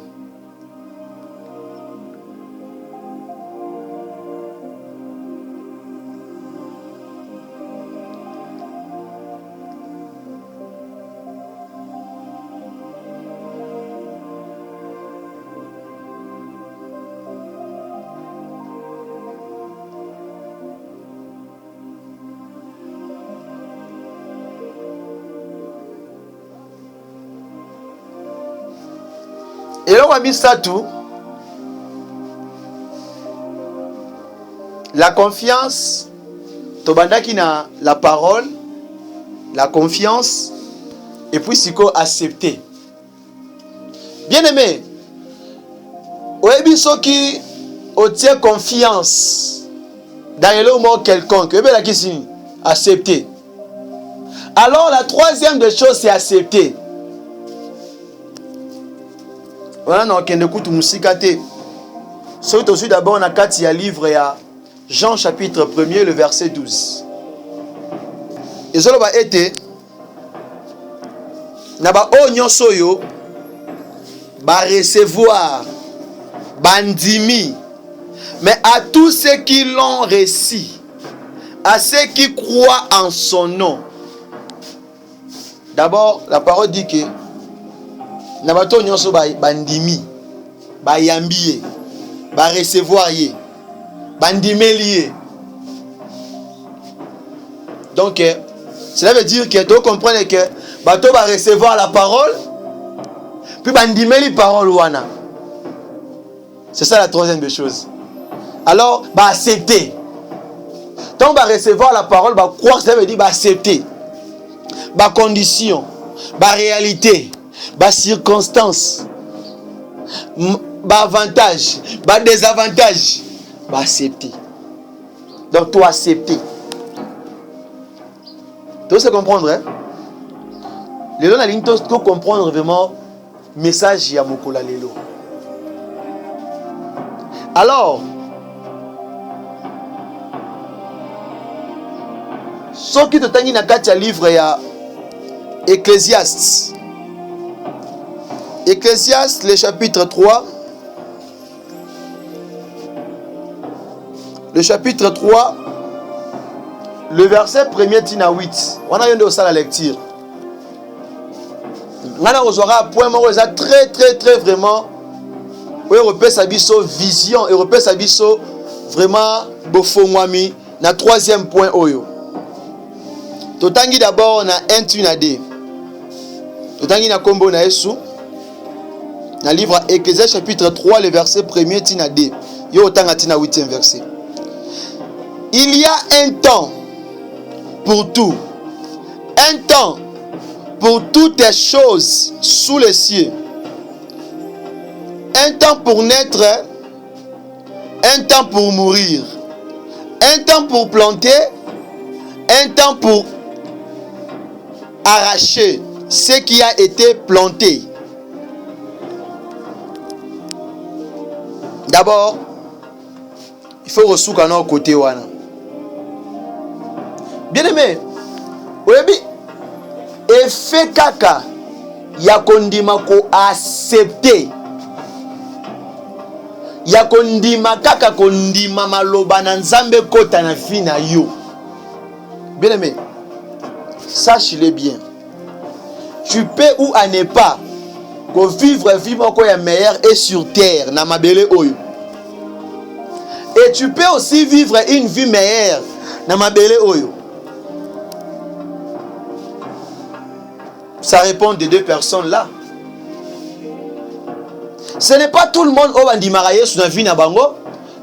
Et là, on a mis ça tout. La confiance, tobandaki na la parole, la confiance, et puis c'est quoi accepter. Bien aimé, oyebi qui obtient confiance dans le mot quelconque, ebe la kisini, Accepter. Alors la troisième des choses, c'est accepter. Voilà, non, kende kutu musikate. Soit aussi d'abord na kati ya livre ya Jean chapitre 1er le verset 12. Et cela va être na ba nyonso yo ba recevoir bandimi, mais à tous ceux qui l'ont reçu, à ceux qui croient en son nom. D'abord, la parole dit que na bato nyonso bandimi, ba yambiye, ba recevoir ye, bandimeliye. Donc, cela veut dire que tu comprends que bato va recevoir la parole, puis bandimeli parole wana. C'est ça la troisième des choses. Alors, bah accepter. Tant va recevoir la parole, bah croire, ça veut dire bah accepter. Bah condition, bah réalité, bah circonstance, bah avantage, bah désavantage, bah accepter. Donc toi accepter. Tu sais comprendre, hein? Les gens à ligne, tu comprendre vraiment le message ya mokola lelo. Alors, ce qui te tangi na kati ya livre ya Ecclésiaste. Ecclésiaste, le chapitre 3. Le chapitre 3, le verset 1er tina 8. On a eu de ça la lecture. On a un point très vraiment. Européen sabiso vision, Européen sabiso vraiment bofongwami na troisième point oyo. Totangi d'abord na 1 tunade. Totangi na kombo na Yesu. Na livre Ecclésiaste chapitre 3 le verset 1er tina 2. Yo otanga tina 8e verset. Il y a un temps pour tout. Un temps pour toutes les choses sous les cieux. Un temps pour naître, un temps pour mourir, un temps pour planter, un temps pour arracher ce qui a été planté. D'abord, il faut ressourcer à notre côté. Bien aimé, effet kaka ya kondima ko accepter. Ya kondima kaka kondima maloba na nzambe kota na vie na yo. Bien aimé, sache-le bien. Tu peux ou à ne pas vivre vivre quoi ya meilleur et sur terre na mabele oyo. Et tu peux aussi vivre une vie meilleure na mabele oyo. Ça répond des deux personnes là. Ce n'est pas tout le monde qui a dit que sur la vie na bango,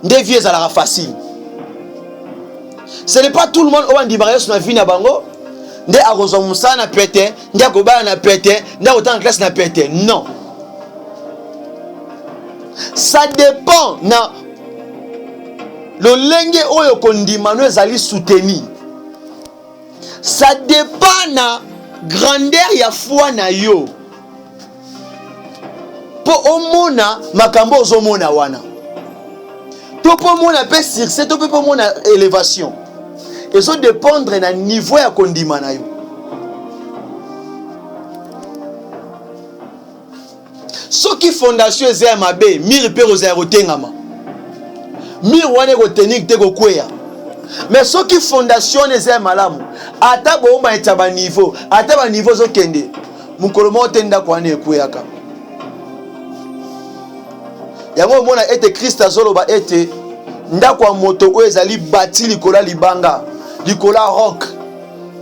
des vieux à la facile. Ce n'est pas tout le monde qui a dit que sur la vie na bango, des arrosomusa na pété, des akoba na pété, des autant classe na pété. Non. Ça dépend na le lenge oyo kondima no ezali soutenu. Ça dépend na grandeur ya foi na yo. Po omona makambo ozomona wana. To po mona pe succès, to po mona élévation. Et ça dépendre na niveau ya kondima na yo. Soki fondation eza mabe, mire pe roza rotengama. Mire wane ko technique te ko kweya. Mais soki fondation eza malamu, ata bo ma etaba niveau, ata ba niveau zo kende. Mukolo mo tenda kwa ne kweyaka. Yango mona ete Christ azoloba ete ndako moto oyo ezali bati likola libanga, likola rock.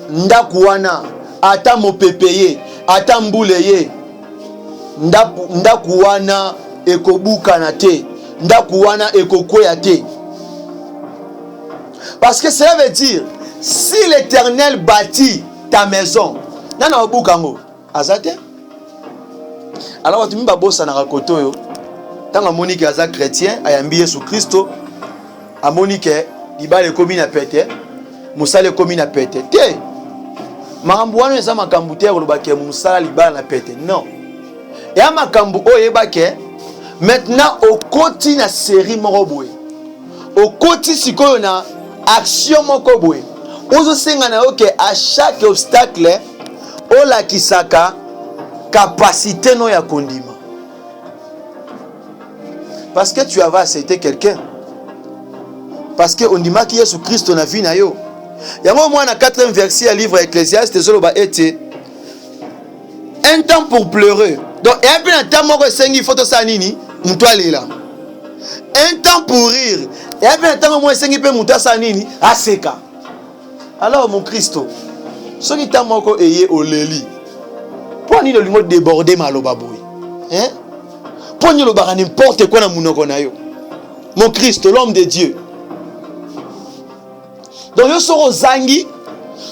Ndako wana ata mopepeye, ata mbule ye. Ndako wana ekobuka na te, ndako wana ekokweya te. Parce que cela veut dire si l'Éternel bâtit ta maison, nana obukango azate. Alors tu mba bossa na rakoto yo. Tant Monique aza chrétien ayambi Yesu Christo, a Monique libale komi na pété, musala ekomi na pete te. Makambo wana eza makambo te kolobake musala libala na pete. Non. Ya makambo oyebake maintenant okoti na série moko boye. Okoti sikoyo na action moko boye. Ozo senga na yoke à chaque obstacle ola kisaka capacité no ya kondima. Parce que tu avais accepté quelqu'un. Parce que on dit que Jésus Christ na vie na yo. Yango moi na 4e verset à livre Ecclésiaste zoloba ete un temps pour pleurer. Donc et puis un temps moko sengi photo sa nini muto alela. Un temps pour rire. Et puis un temps mo sengi pe muto sa nini aseka. Alors mon Christo, ce qui t'a moko eye oleli. Pour ni le lingo déborder maloba boy. Hein? Pour ni le bara n'importe quoi na munoko na yo. Mon Christ, l'homme de Dieu. Donc yo soro zangi,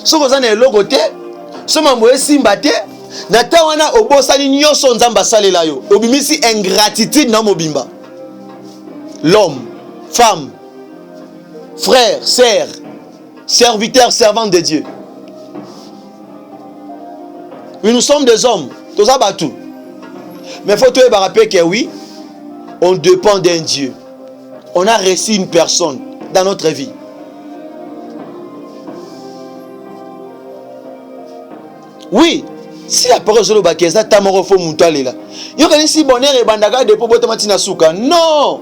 soro zana logote, soma moye simbate, na ta wana obosani nyonso nzamba salela yo. Obimisi ingratitude na mobimba. L'homme, femme, frère, sœur, serviteur, servant de Dieu. Oui, nous sommes des hommes, tous abattus. Mais il faut te rappeler que oui, on dépend d'un Dieu. On a reçu une personne dans notre vie. Oui, si la parole de l'Oba Keza, Tamoro fo Moutalela. Il y a si bonheur et bandaga de Pobo Tomatina Souka. Non,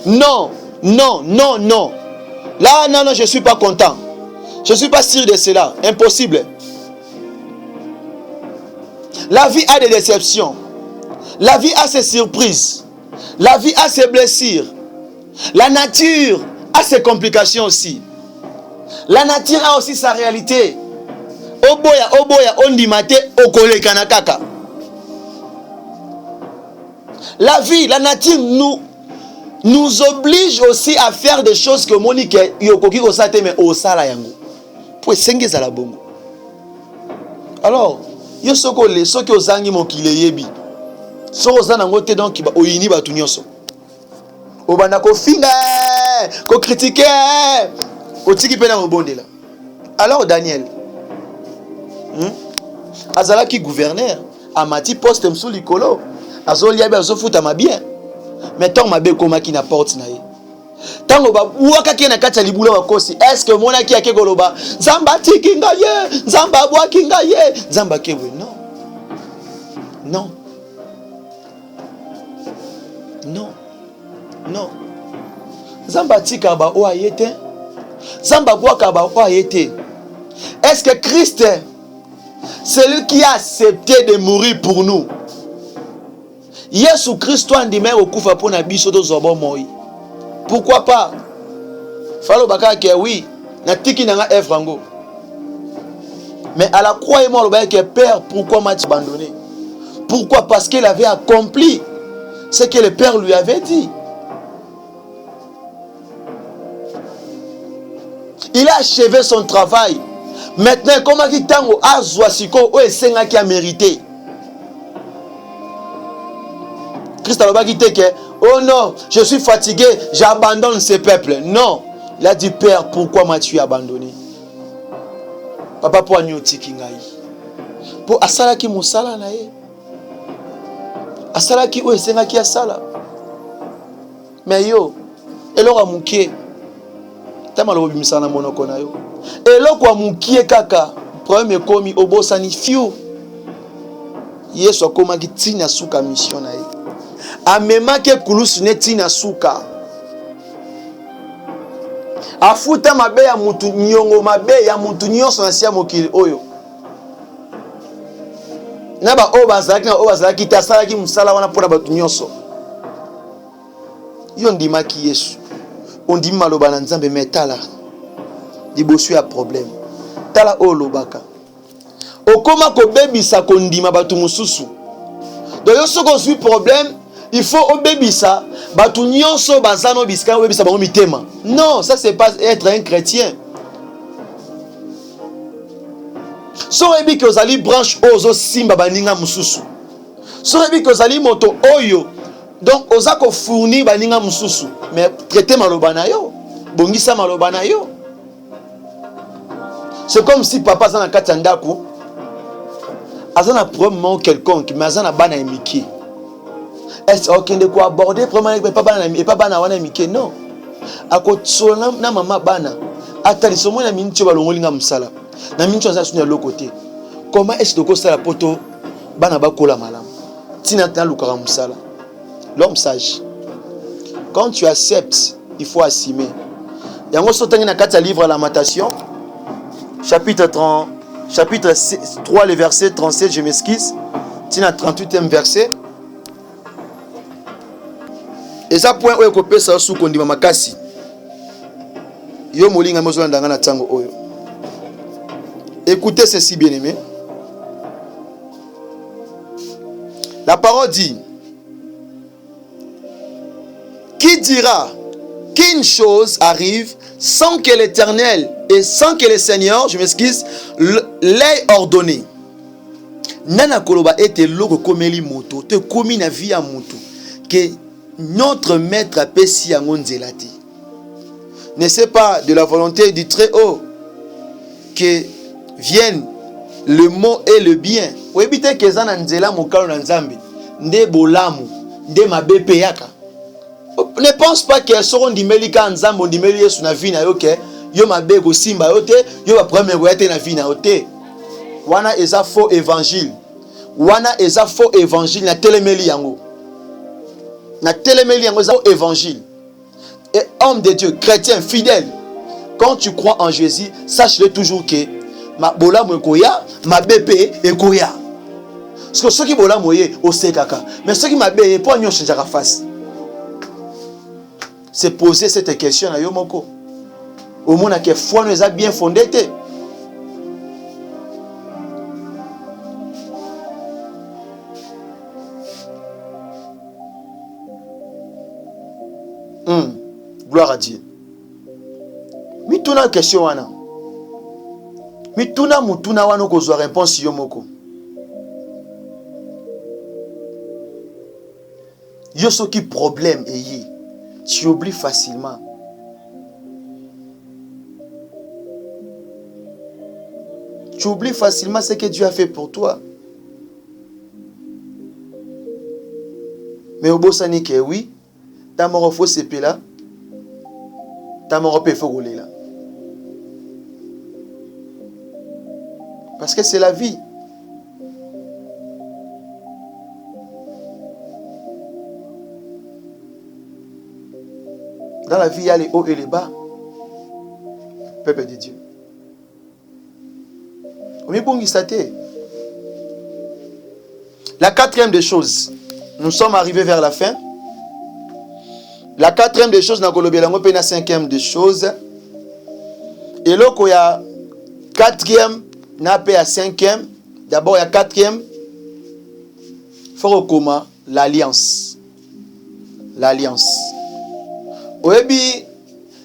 non, non, non, non. Là, non, non, je ne suis pas content. Je ne suis pas sûr de cela. Impossible. La vie a des déceptions. La vie a ses surprises. La vie a ses blessures. La nature a ses complications aussi. La nature a aussi sa réalité. Oboya, ondimate, okole kanakaka. La vie, la nature nous oblige aussi à faire des choses que Monique yokoki osate mais osala yango. Pour sengeza la bongo. Alors, yo soko le soki ozangi mokile yebi. Soko ozana ngote donc ba oyini ba tunyonso. Obanda ko finga, ko critiquer, otiki pena mobondela. Alors Daniel azalaki gouverneur amati poste msou likolo azoliabi azofuta mabien mais tant mabe komaki na porte na ye tango ba wakaki na kati ya libula wakosi est-ce que monaki yake koloba nzamba tikinga ye nzamba bwakinga ye nzamba kewe non non non non nzamba tika ba o ayete nzamba bwaka ba o ayete. Est-ce que Christ, celui qui a accepté de mourir pour nous, Yesu Christ a dit au kufa pour nabiso do zobo moi. Pourquoi pas? Falo baka que oui, na tiki nanga efrango. Mais à la croix et moi le que Père, pourquoi m'as-tu abandonné? Pourquoi? Parce qu'il avait accompli ce que le Père lui avait dit. Il a achevé son travail. Maintenant, comment il tango azwasiko o esenga qui a mérité. Christ a dit que oh non, je suis fatigué, j'abandonne ce peuple. Non, il a dit Père, pourquoi m'as-tu abandonné? Papa pour anyoti kingai. Pour asala ki musala na ye. Asala ki o esenga ki asala. Mais yo, elora mukie. Tamalo bimisana monoko na yo. Eloko amukie kaka problème komi obosani fiu. Yesu akoma ki tina suka mission na ye. Amema ke kulusu ne tina suka. Afuta mabe ya mutu nyongo mabe ya mutu nyonso na sia mokili oyo. Naba obazalaki tasalaki musala wana pona batu nyonso. Yo ndimaki Yesu. On dit maloba na nzambe metala. Libosu ya problème. Tala o lobaka. Okoma ko bebisa ko ndima batu mususu. Donc yo soko suis problème, il faut obebisa batu nyonso bazano biska obebisa bango mitema. Non, ça c'est pas être un chrétien. So ebi que ozali branche ozo simba baninga mususu. So ebi que ozali moto oyo. Donc oza ko fournir baninga mususu mais traiter maloba na yo. Bongisa maloba na yo. C'est comme si papa a un katandako, a un problème quelconque, mais a un bana emiki. Est-ce qu'il y a aborder problème et pas bana wana emiki? Non. A côté na maman bana, atali somo na minti balongolinga musala. Na minti on a l'autre côté. Comment est-ce que ça la poto bana bakola malam? Tina ta lukara musala. L'homme sage. Quand tu acceptes, il faut assumer. Et en gros, dans le livre Lamentation, chapitre 3, le verset 37, je m'esquisse. Tina 38e verset. Et ça point où est ça sous kondima makasi. Yo molinga mozo ndanga na tango oyo. Écoutez ceci bien aimé. La parole dit: qui dira qu'une chose arrive sans que l'Éternel et sans que le Seigneur, je m'excuse, l'ait ordonné? Nana koloba ete loko komeli moto, te komi na vie à moto, que notre maître a pesi yango nzelati. N'est-ce pas de la volonté du Très-Haut que vienne le mot et le bien? Oebite kezana nzela mokalo na nzambe, nde bolamu, nde mabepe yaka. Ne pense pas qu'elles seront dimeli ka nzambe dimeli yesu na vie na yo ke yo mabego simba yo te, yo ba premier go yate na vie na yo te. Wana eza faux évangile. Wana eza faux évangile na telemeli yango. Na telemeli yango eza faux évangile. Et homme de Dieu, chrétien, fidèle, quand tu crois en Jésus, sache-le toujours que ma bola mokoya, ma bébé ekoya. Parce que ceux qui bola moye au sekaka, mais ceux qui ma bébé pour nous changer la face. C'est poser cette question à Yomoko. Au monde que foi nous a bien fondé. Gloire à Dieu. Mituna question wana. Mituna mutuna wana kozwa réponse Yomoko. Yo soki problème eye. Tu oublies facilement. Tu oublies facilement ce que Dieu a fait pour toi. Mais au bout ça n'est que oui, ta mort faut se là. Ta mort peut faut rouler là. Parce que c'est la vie. Dans la vie, il y a les hauts et les bas. Peuple de Dieu. La quatrième des choses, nous sommes arrivés vers la fin. La quatrième des choses, la cinquième des choses. Et là, il y a quatrième, il y a cinquième. D'abord, il y a quatrième. Il faut recommencer l'alliance. L'alliance. Oebi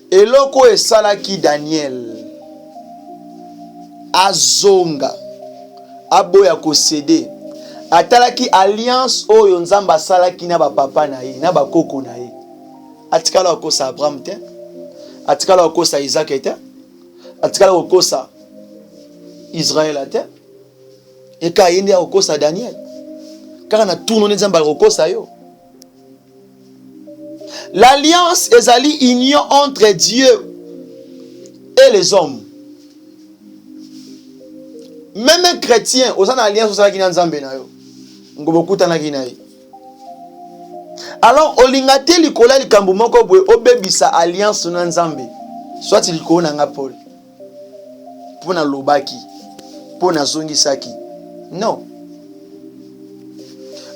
eloko esalaki Daniel azonga aboya kosede atalaki alliance oyo nzamba asalaki na ba papa na ye na ba koko na ye atikala kosa Abraham te atikala kosa Isaac te atikala kosa Israël te et ka yende kosa Daniel car na tourno nzamba kosa yo. L'alliance est l'union entre Dieu et les hommes. Même un chrétien, aux alliance, alors, olingate likola likambumoko bwe obebisa alliance na nzambe. Soit liko na Paul. Pona lobaki. Pona zongisaki. Non.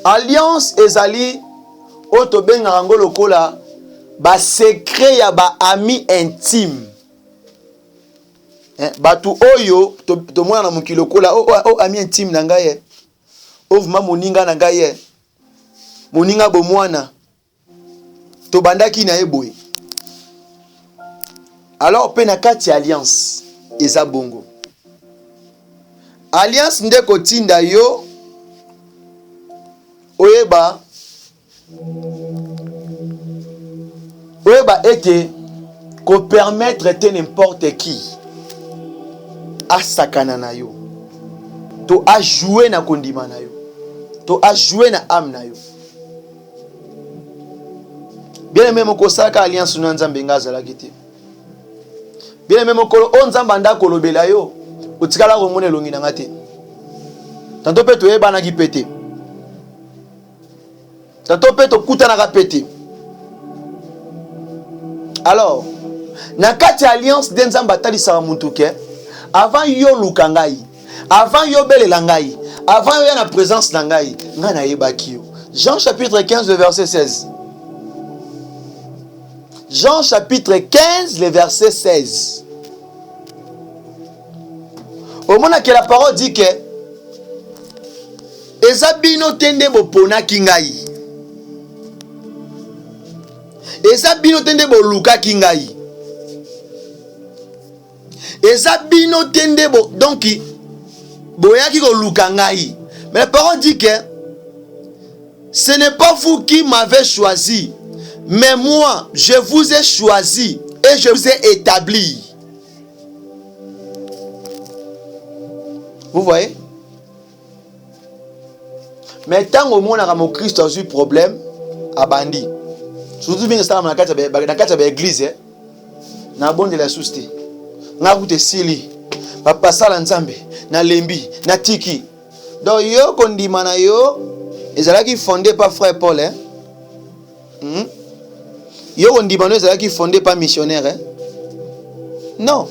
Alliance ezali otobenga rango lokola ba secret ya ba ami intime. Batu oyo to mwana na mukilo kola o ami intime na ngaye. Ovuma moninga na ngaye. Moninga bo mwana. To bandaki na eboye. Alors pe na kati alliance eza bongo. Alliance ndeko tinda yo oyeba ete ko permettre te n'importe qui asakana na yo. To a joué na kondima na yo. To a joué na âme na yo. Bien aimé moko saka alliance na Nzambe ngazala kiti. Bien aimé moko o Nzamba nda kolobela yo. Otikala ko mona longi na ngate. Tanto pe to yeba na ki pété. Tanto pe to kuta na ka pété. Alors, na kati alliance de Nzamba talisa muntu ke avant yo lukangai, avant yo belela ngai, avant yo na présence na ngai, nga na yebaki yo. Jean chapitre 15 le verset 16. Jean chapitre 15 le verset 16. Au moment que la parole dit que Ezabino tende bopona kingai. Ezabino tende boluka kingai. Ezabino tende bo donc boyaki ko luka ngai. Mais la parole dit que ce n'est pas vous qui m'avez choisi, mais moi je vous ai choisi et je vous ai établi. Vous voyez? Mais tant au monde a mon Christ a eu problème à bandi. Surtout bien ça dans la église, na bon de la souste. Na route sili. Papa sala nzambe, na lembi, na tiki. Donc yo kondima na yo, ezalaki fondé par frère Paul hein. Yo kondima no ezalaki fondé par missionnaire hein. Non.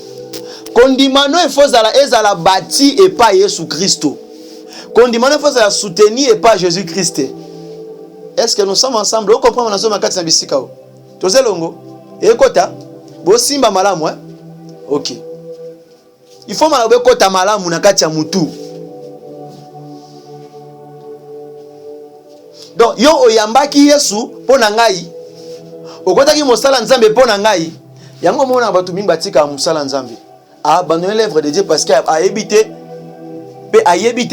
Kondimano il faut ezala bâti et pas Jésus Christ. Kondimano il faut ezala soutenir et pas Jésus Christ. Est-ce que nous sommes ensemble? Vous comprenez na zoma kati na bisika o. Tozelongo. Ekota. Bo simba malamu hein. OK. Il faut malamu ekota malamu na kati ya mutu. Donc yo oyambaki Yesu pona ngai. Okotaki mosala nzambe pona ngai. Yango mona batu mingi batika mosala nzambe. A abandonné l'œuvre de Dieu parce qu'il a évité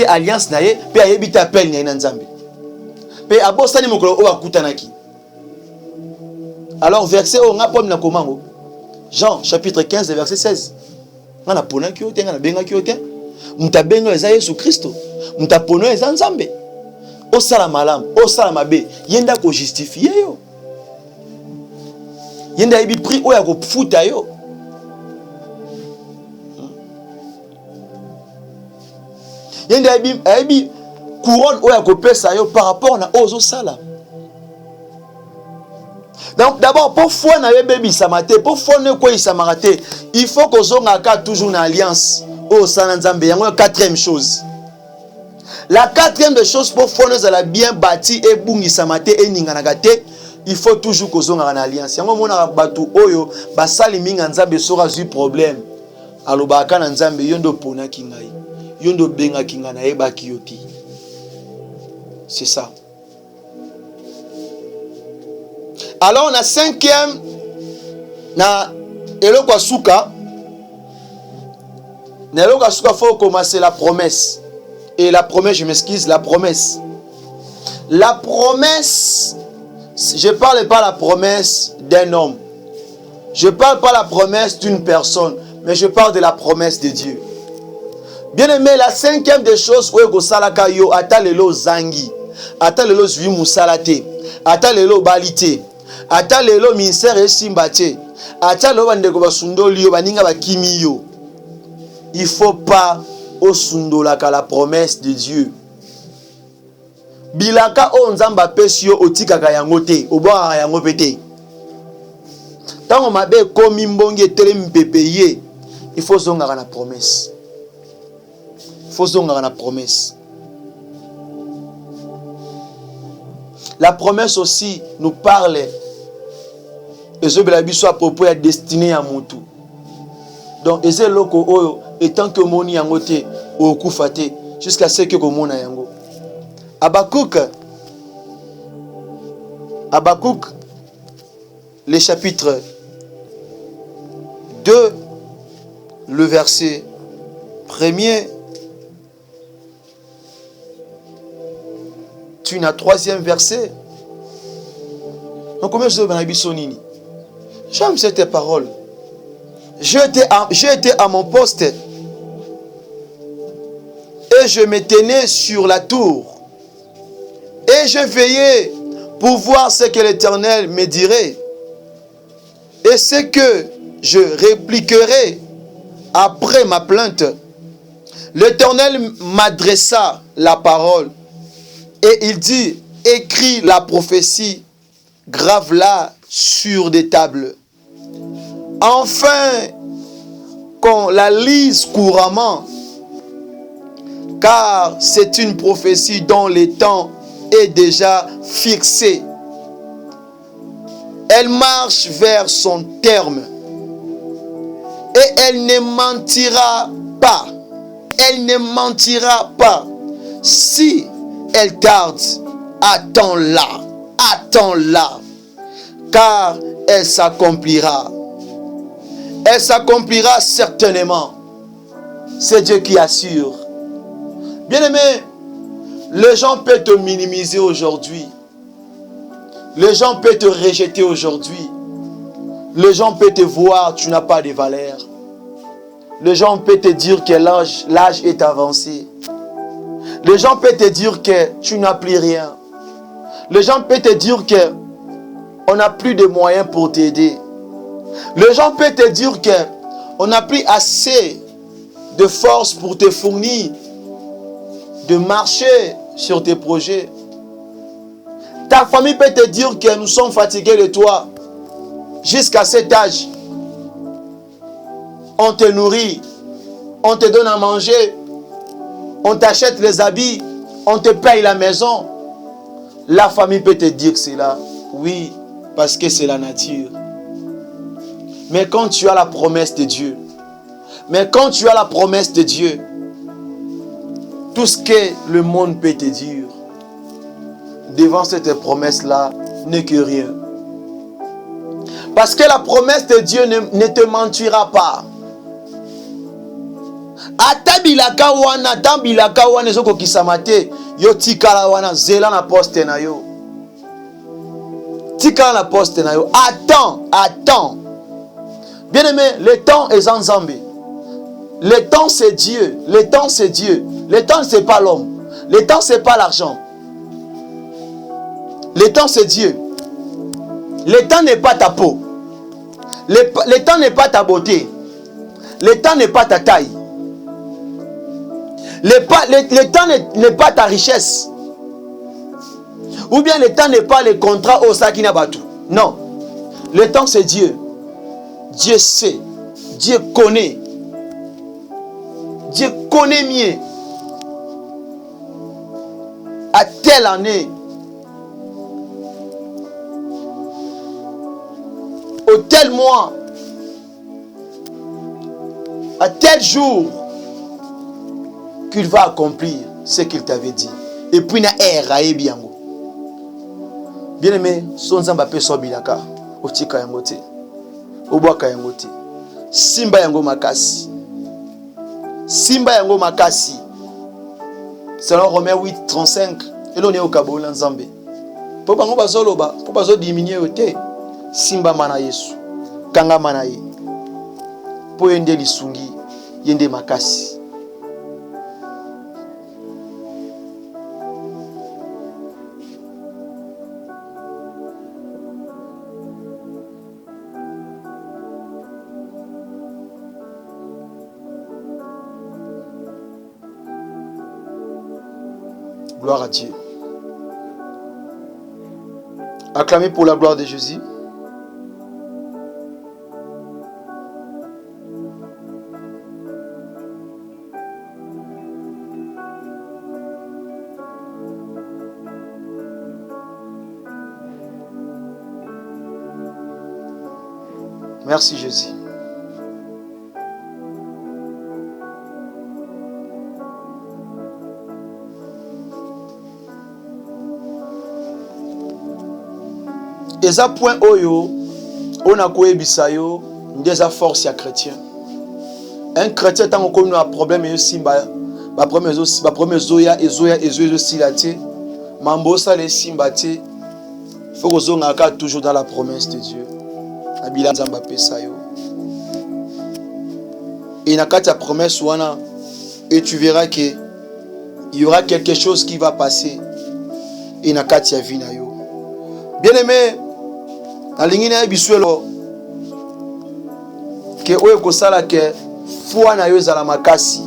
alliance na ye, pe a évité appel na nzambe. Pe abosani mokolo o akutanaki. Alors verset o nga pom na komango. Jean chapitre 15 verset 16. Ngana pona ki ote ngana benga ki ote. Muta benga eza Yesu Kristo. Muta pono eza nzambe. O sala malam, o sala mabe, yenda ko justifier yo. Yenda ibi pri o ya ko futa yo. Yenda ibi couronne o ya ko pesa yo par rapport na ozo sala. Donc d'abord pour foi na yebebi samate, pour foi ne ko isamate, il faut que zonga ka toujours na alliance o sala nzambe yango quatrième chose. La quatrième des choses pour foi nous a bien bâti et bungi samate et ninganagate, il faut toujours que zonga na alliance. Yango mona batu oyo basali minga nzambe sora zu problème. Alobaka na nzambe yondo pona kingai. Yondo benga kinga na eba kiyoti. C'est ça. Alors on a cinquième na eloko asuka. Na eloko asuka faut commencer la promesse. Et la promesse, je m'excuse, la promesse. La promesse, je ne parle pas la promesse d'un homme. Je ne parle pas la promesse d'une personne, mais je parle de la promesse de Dieu. Bien aimé, la cinquième des choses, où est salaka yo atalelo zangi, atalelo zui musalate, atalelo balite, atalelo ministère et simbate, atalelo bandeko basundoli yo baninga bakimi yo. Il faut pas osundolaka la promesse de Dieu. Bilaka o nzamba pesio otikaka yango te, obwa yango pete. Tango mabe komi mbongi etele mpepeye, il faut zonga na promesse. Il faut zonga na promesse. La promesse aussi nous parle et je la biso à propos de destinée à mon tout. Donc eze loko oyo et tant que moni yango te okufate jusqu'à ce que komona yango. Habakkuk le chapitre 2 le verset 1er tu n'as troisième verset. Donc comment je vais bisonini. J'aime cette parole. J'ai été à mon poste Et je me tenais sur la tour. Et je veillais pour voir ce que l'Éternel me dirait. Et ce que je répliquerai après ma plainte. L'Éternel m'adressa la parole. Et il dit, écris la prophétie, grave-la sur des tables. Enfin, qu'on la lise couramment, car c'est une prophétie dont le temps est déjà fixé. Elle marche vers son terme et elle ne mentira pas. Elle ne mentira pas. Si elle tarde, attends-la, attends-la, car elle s'accomplira. Elle s'accomplira certainement. C'est Dieu qui assure. Bien-aimé, les gens peuvent te minimiser aujourd'hui. Les gens peuvent te rejeter aujourd'hui. Les gens peuvent te voir, tu n'as pas de valeur. Les gens peuvent te dire que l'âge est avancé. Les gens peuvent te dire que tu n'as plus rien. Les gens peuvent te dire que on n'a plus de moyens pour t'aider. Les gens peuvent te dire que on n'a plus assez de force pour te fournir, de marcher sur tes projets. Ta famille peut te dire que nous sommes fatigués de toi. Jusqu'à cet âge, on te nourrit, on te donne à manger, on t'achète les habits, on te paye la maison. La famille peut te dire cela. Oui, parce que c'est la nature. Mais quand tu as la promesse de Dieu, tout ce que le monde peut te dire, devant cette promesse-là, n'est que rien. Parce que la promesse de Dieu ne te mentira pas. Atabilaka wana, tambilaka wana ezoko kisamate, yo tikala wana, zela na poste na yo. Tikala na poste na yo. Attends. Bien-aimé, le temps est en Zambie. Le temps c'est Dieu. Le temps c'est Dieu. Le temps c'est pas l'homme. Le temps c'est pas l'argent. Le temps c'est Dieu. Le temps n'est pas ta peau. Le temps n'est pas ta beauté. Le temps n'est pas ta taille. Le temps n'est pas ta richesse. Ou bien le temps n'est pas le contrat au Sakina Batou. Non. Le temps c'est Dieu. Dieu sait. Dieu connaît. Dieu connaît mieux. À telle année, au tel mois, à tel jour, qu'il va accomplir ce qu'il t'avait dit. Et puis, il y a un biango. Bien aimé, son zamba pe so bilaka, otika yango te. Obwaka yango te. Simba yango makasi. Simba yango makasi. Selon Romains 8:35, et l'on est au Kabola Nzambe. Pour bango bazoloba, pour bazo diminuer ote. Simba mana Yesu, kanga mana ye. Po yende lisungi, yende makasi. Gloire à Dieu. Acclamez pour la gloire de Jésus. Merci Jésus. Eza point oyo, on a koyebisa yo, ndeza force ya chrétien. Un chrétien tant qu'on a un problème yo simba, ba problème zoya silate, mambosa le simba te. Faut que zonga ka toujours dans la promesse de Dieu. Abila nzamba pesa yo. Et na kati ya promesse wana, et tu verras que il y aura quelque chose qui va passer. Et na kati ya vie na yo. Bien aimé, na lingi na biswelo que oyo kosala ke foi na yo ezala makasi.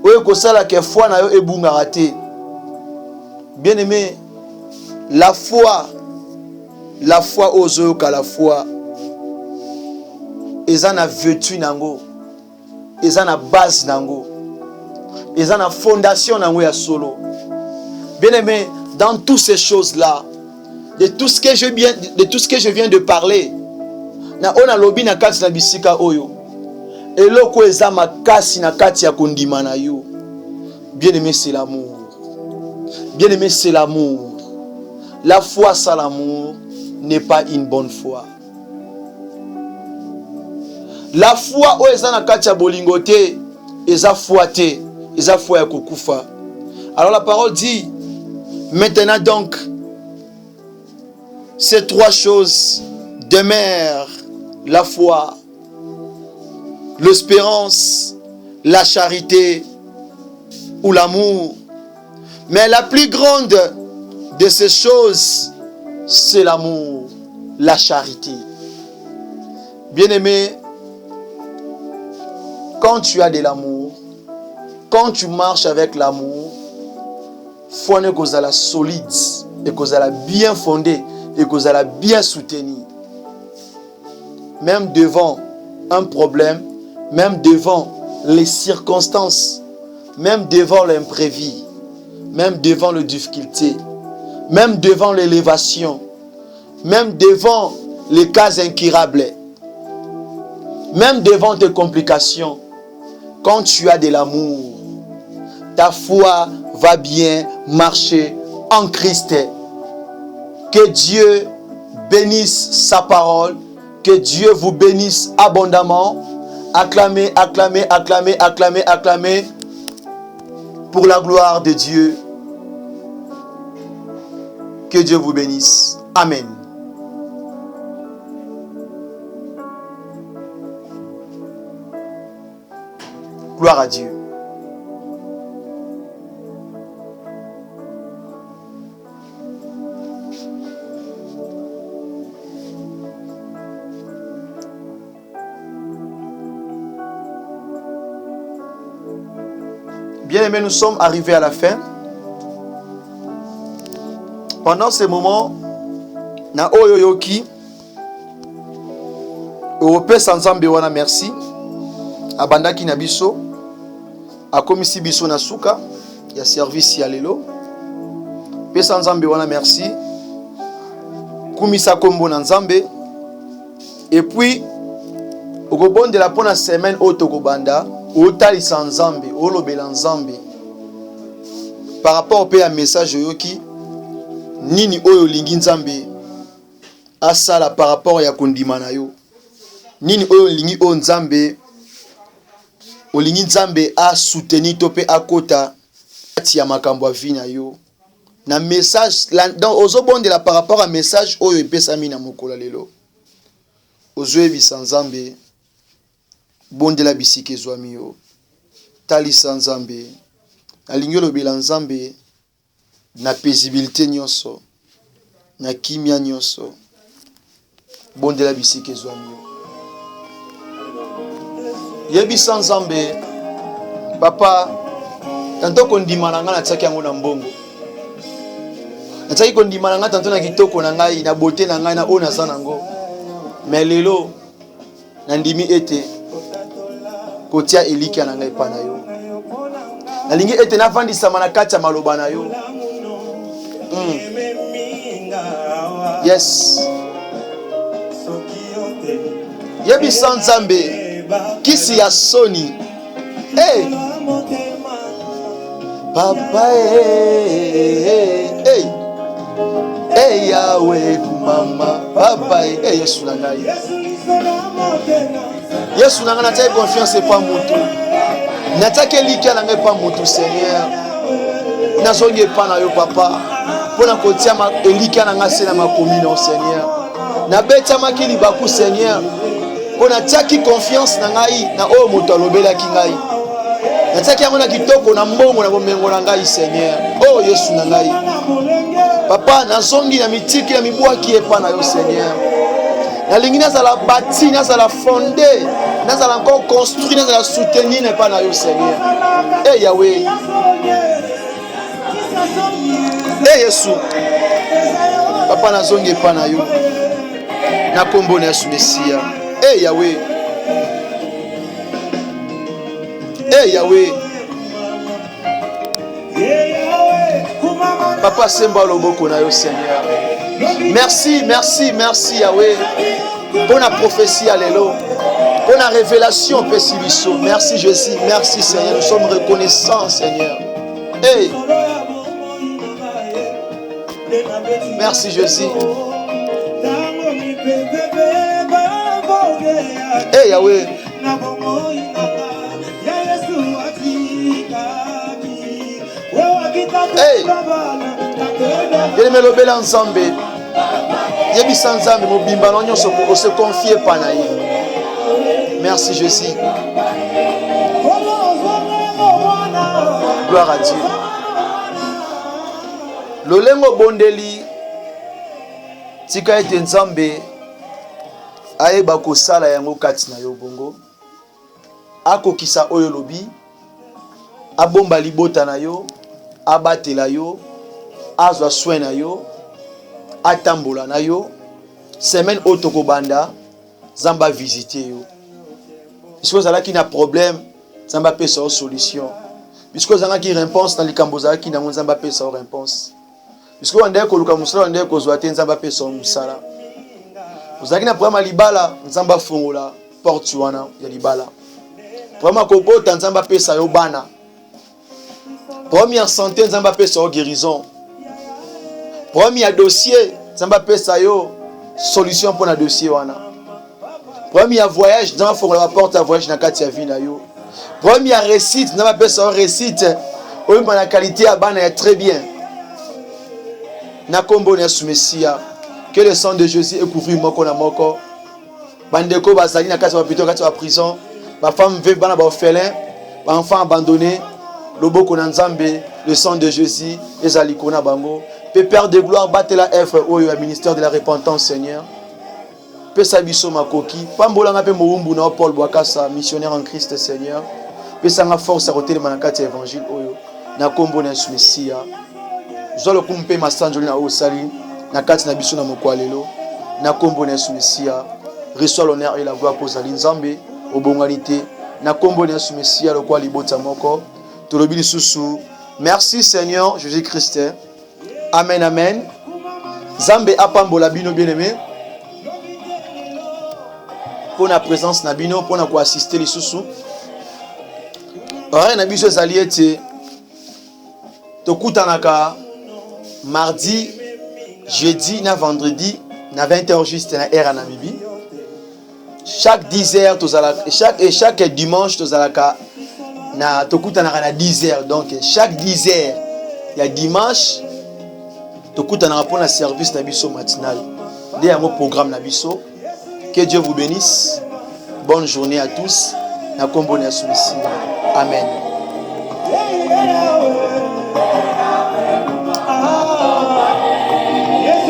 Oyo kosala ke foi na yo ebungaka te. Bien aimé, la foi ozoyoka la foi eza na vertu nango, eza na base nango, eza na fondation nango ya solo. Bien aimé, dans toutes ces choses là, de tout ce que je viens de parler, na ona lobi na kati na bisika oyo eloko eza makasi na kati ya kondima na yo. Bien aimé, c'est l'amour. Bien aimé, c'est l'amour. La foi sans l'amour n'est pas une bonne foi. La foi o eza na kati ya bolingo te, eza foi te, eza foi ya kokufa. Alors la parole dit, maintenant donc, ces trois choses demeurent: la foi, l'espérance, la charité ou l'amour. Mais la plus grande de ces choses, c'est l'amour, la charité. Bien-aimé, quand tu as de l'amour, quand tu marches avec l'amour, foi ne cause la solide, et cause la bien fondée, et cause la bien soutenue. Même devant un problème, même devant les circonstances, même devant l'imprévu, même devant les difficultés, même devant l'élévation, même devant les cas incurables, même devant tes complications, quand tu as de l'amour, ta foi va bien marcher en Christ. Que Dieu bénisse sa parole, que Dieu vous bénisse abondamment. Acclamez, acclamez, acclamez, acclamez, acclamez pour la gloire de Dieu. Que Dieu vous bénisse. Amen. Gloire à Dieu. Bien-aimés, nous sommes arrivés à la fin. Pendant ce moment, na oyoyoki, Europe Sanzambe wana merci. Abandaki na biso, akomisi biso na suka, ya service ya lelo. Pe Sanzambe wana merci. Kumisa kombo na Nzambe. Et puis, okobonde la pona semaine otokobanda. Otalisa Nzambe, olobela Nzambe par rapport au à message yoki nini oyo lingi Nzambe asala par rapport ya kondima na yo, nini oyo lingi o Nzambe olingi Nzambe a soutenir to pe akota ati ya makambo vi na yo na message dans ozobondela par rapport à message oyo epesami na mokola lelo ozoyebisa Nzambe bondela bisike zwami yo talisa Nzambe alingi olobela Nzambe na paisibilité nyonso na kimia nyonso bondela bisike zwami yo yebisa Nzambe papa tanto kondima na nga na tsaki yango na mbongo na tsaki kondima na nga tanto na kitoko na ngai na beauté na ngai na ona za nango mais lelo na ndimi ete kotia elikia na ngai pa na yo nalingi ete navandisama na kati ya maloba na yo. Yes, yebisa Nzambe kisi ya soni. Hey papa, hey hey Yahweh kumama papa, hey Yesu na ngai, Yesu na ngai natia confiance pas mutu, natia likia na ngai pas mutu Seigneur, nazongi pa na yo papa pona kotia ma elikia na ngai se na makomi na Seigneur, na betia makili baku Seigneur pona tia ki confiance na ngai na oyo moto alobela ki ngai Nataki yango na kitoko na mbongo na bomengo na ngai Seigneur. Oh Yesu na ngai. Papa nazongi na mitiki na mibwaki epa na yo Seigneur. Nalingi nazala bâti, nazala fondé, nazala encore construit, nazala soutenu epa na yo Seigneur. Eh Yahweh. Eh Yesu. Papa nazongi epa na yo. Na kombo na Yesu Mesia. Eh Yahweh. Eh Yahweh. Papa semba loboko na yo Seigneur. Merci, merci, merci Yahweh. Pour la prophétie alléluia. Pour la révélation Pessibiso. Merci Jésus, merci Seigneur. Nous sommes reconnaissants Seigneur. Hey. Merci Jésus. Hey Yahweh. Hey. Bien me lobela ensemble. Yebi sanzambe mobimba n'onyo se confier panaï. Merci Jésus. Gloire à Dieu. Lolengo bondeli tika ete nzambe ayeba kosala yango kati na yo bongo. Akokisa oyo lobi. Abomba libota na yo. Abatela yo. Azwa soin na yo. Atambola na yo. Semaine otoko banda. Zamba visiter yo. Puisque vous avez qui n'a problème. Zamba peut sa solution. Puisque vous avez qui réponse dans les camboza qui n'a mon zamba peut sa réponse. Puisque vous avez koluka musala ndeko kozwate zamba peut sa musala. Vous avez qui n'a problème à libala. Zamba fongola. Porte wana ya libala. Problème ko bota zamba peut sa yo bana. Premier santé nzamba pesa o guérison. Premier dossier nzamba pesa yo solution pour na dossier wana. Premier voyage nzamba fongola la porte à voyage na kati ya vie na yo. Premier réussite nzamba pesa o réussite o na qualité ya bana ya très bien. Na kombo na Messia. Que le sang de Jésus ait couvert moko na moko. Bandeko bazali na kati ya hôpital kati ya prison, ba femme veuve bana ba orphelin, ba enfant abandonné. Loboko na Nzambe, le sang de Jésus, ezali kona bango. Père de gloire, batte la F au ministère de la repentance, Seigneur. Pesa biso makoki, pambola nga pe moumbu na Paul Bwakasa, missionnaire en Christ, Seigneur. Pesa nga force à côté de manakati évangile oyo. Na kombo na Messia. Zolo kumpe masanjoli na osali, na kati na biso na mokwalelo. Na kombo na Messia. Reçois l'honneur et la gloire pour Zali Nzambe, au bonalité. Na kombo na Messia, le kwa libota moko. Merci Seigneur Jésus-Christ. Amen, amen. Zambe apambola bino bien-aimé. Pour la présence nabino, pour na assister les sous. Ora na biso ezali ete tokutanaka mardi, jeudi na vendredi na 20h juste na era Namibie. Chaque 10h chaque dimanche tozalaka na tokutanaka na 10h. Donc chaque 10h il y a dimanche tokutanaka pour la service na biso matinal. Dès un programme na biso. Que Dieu vous bénisse. Bonne journée à tous. Na kombo na Yesu Messia. Amen. Yes,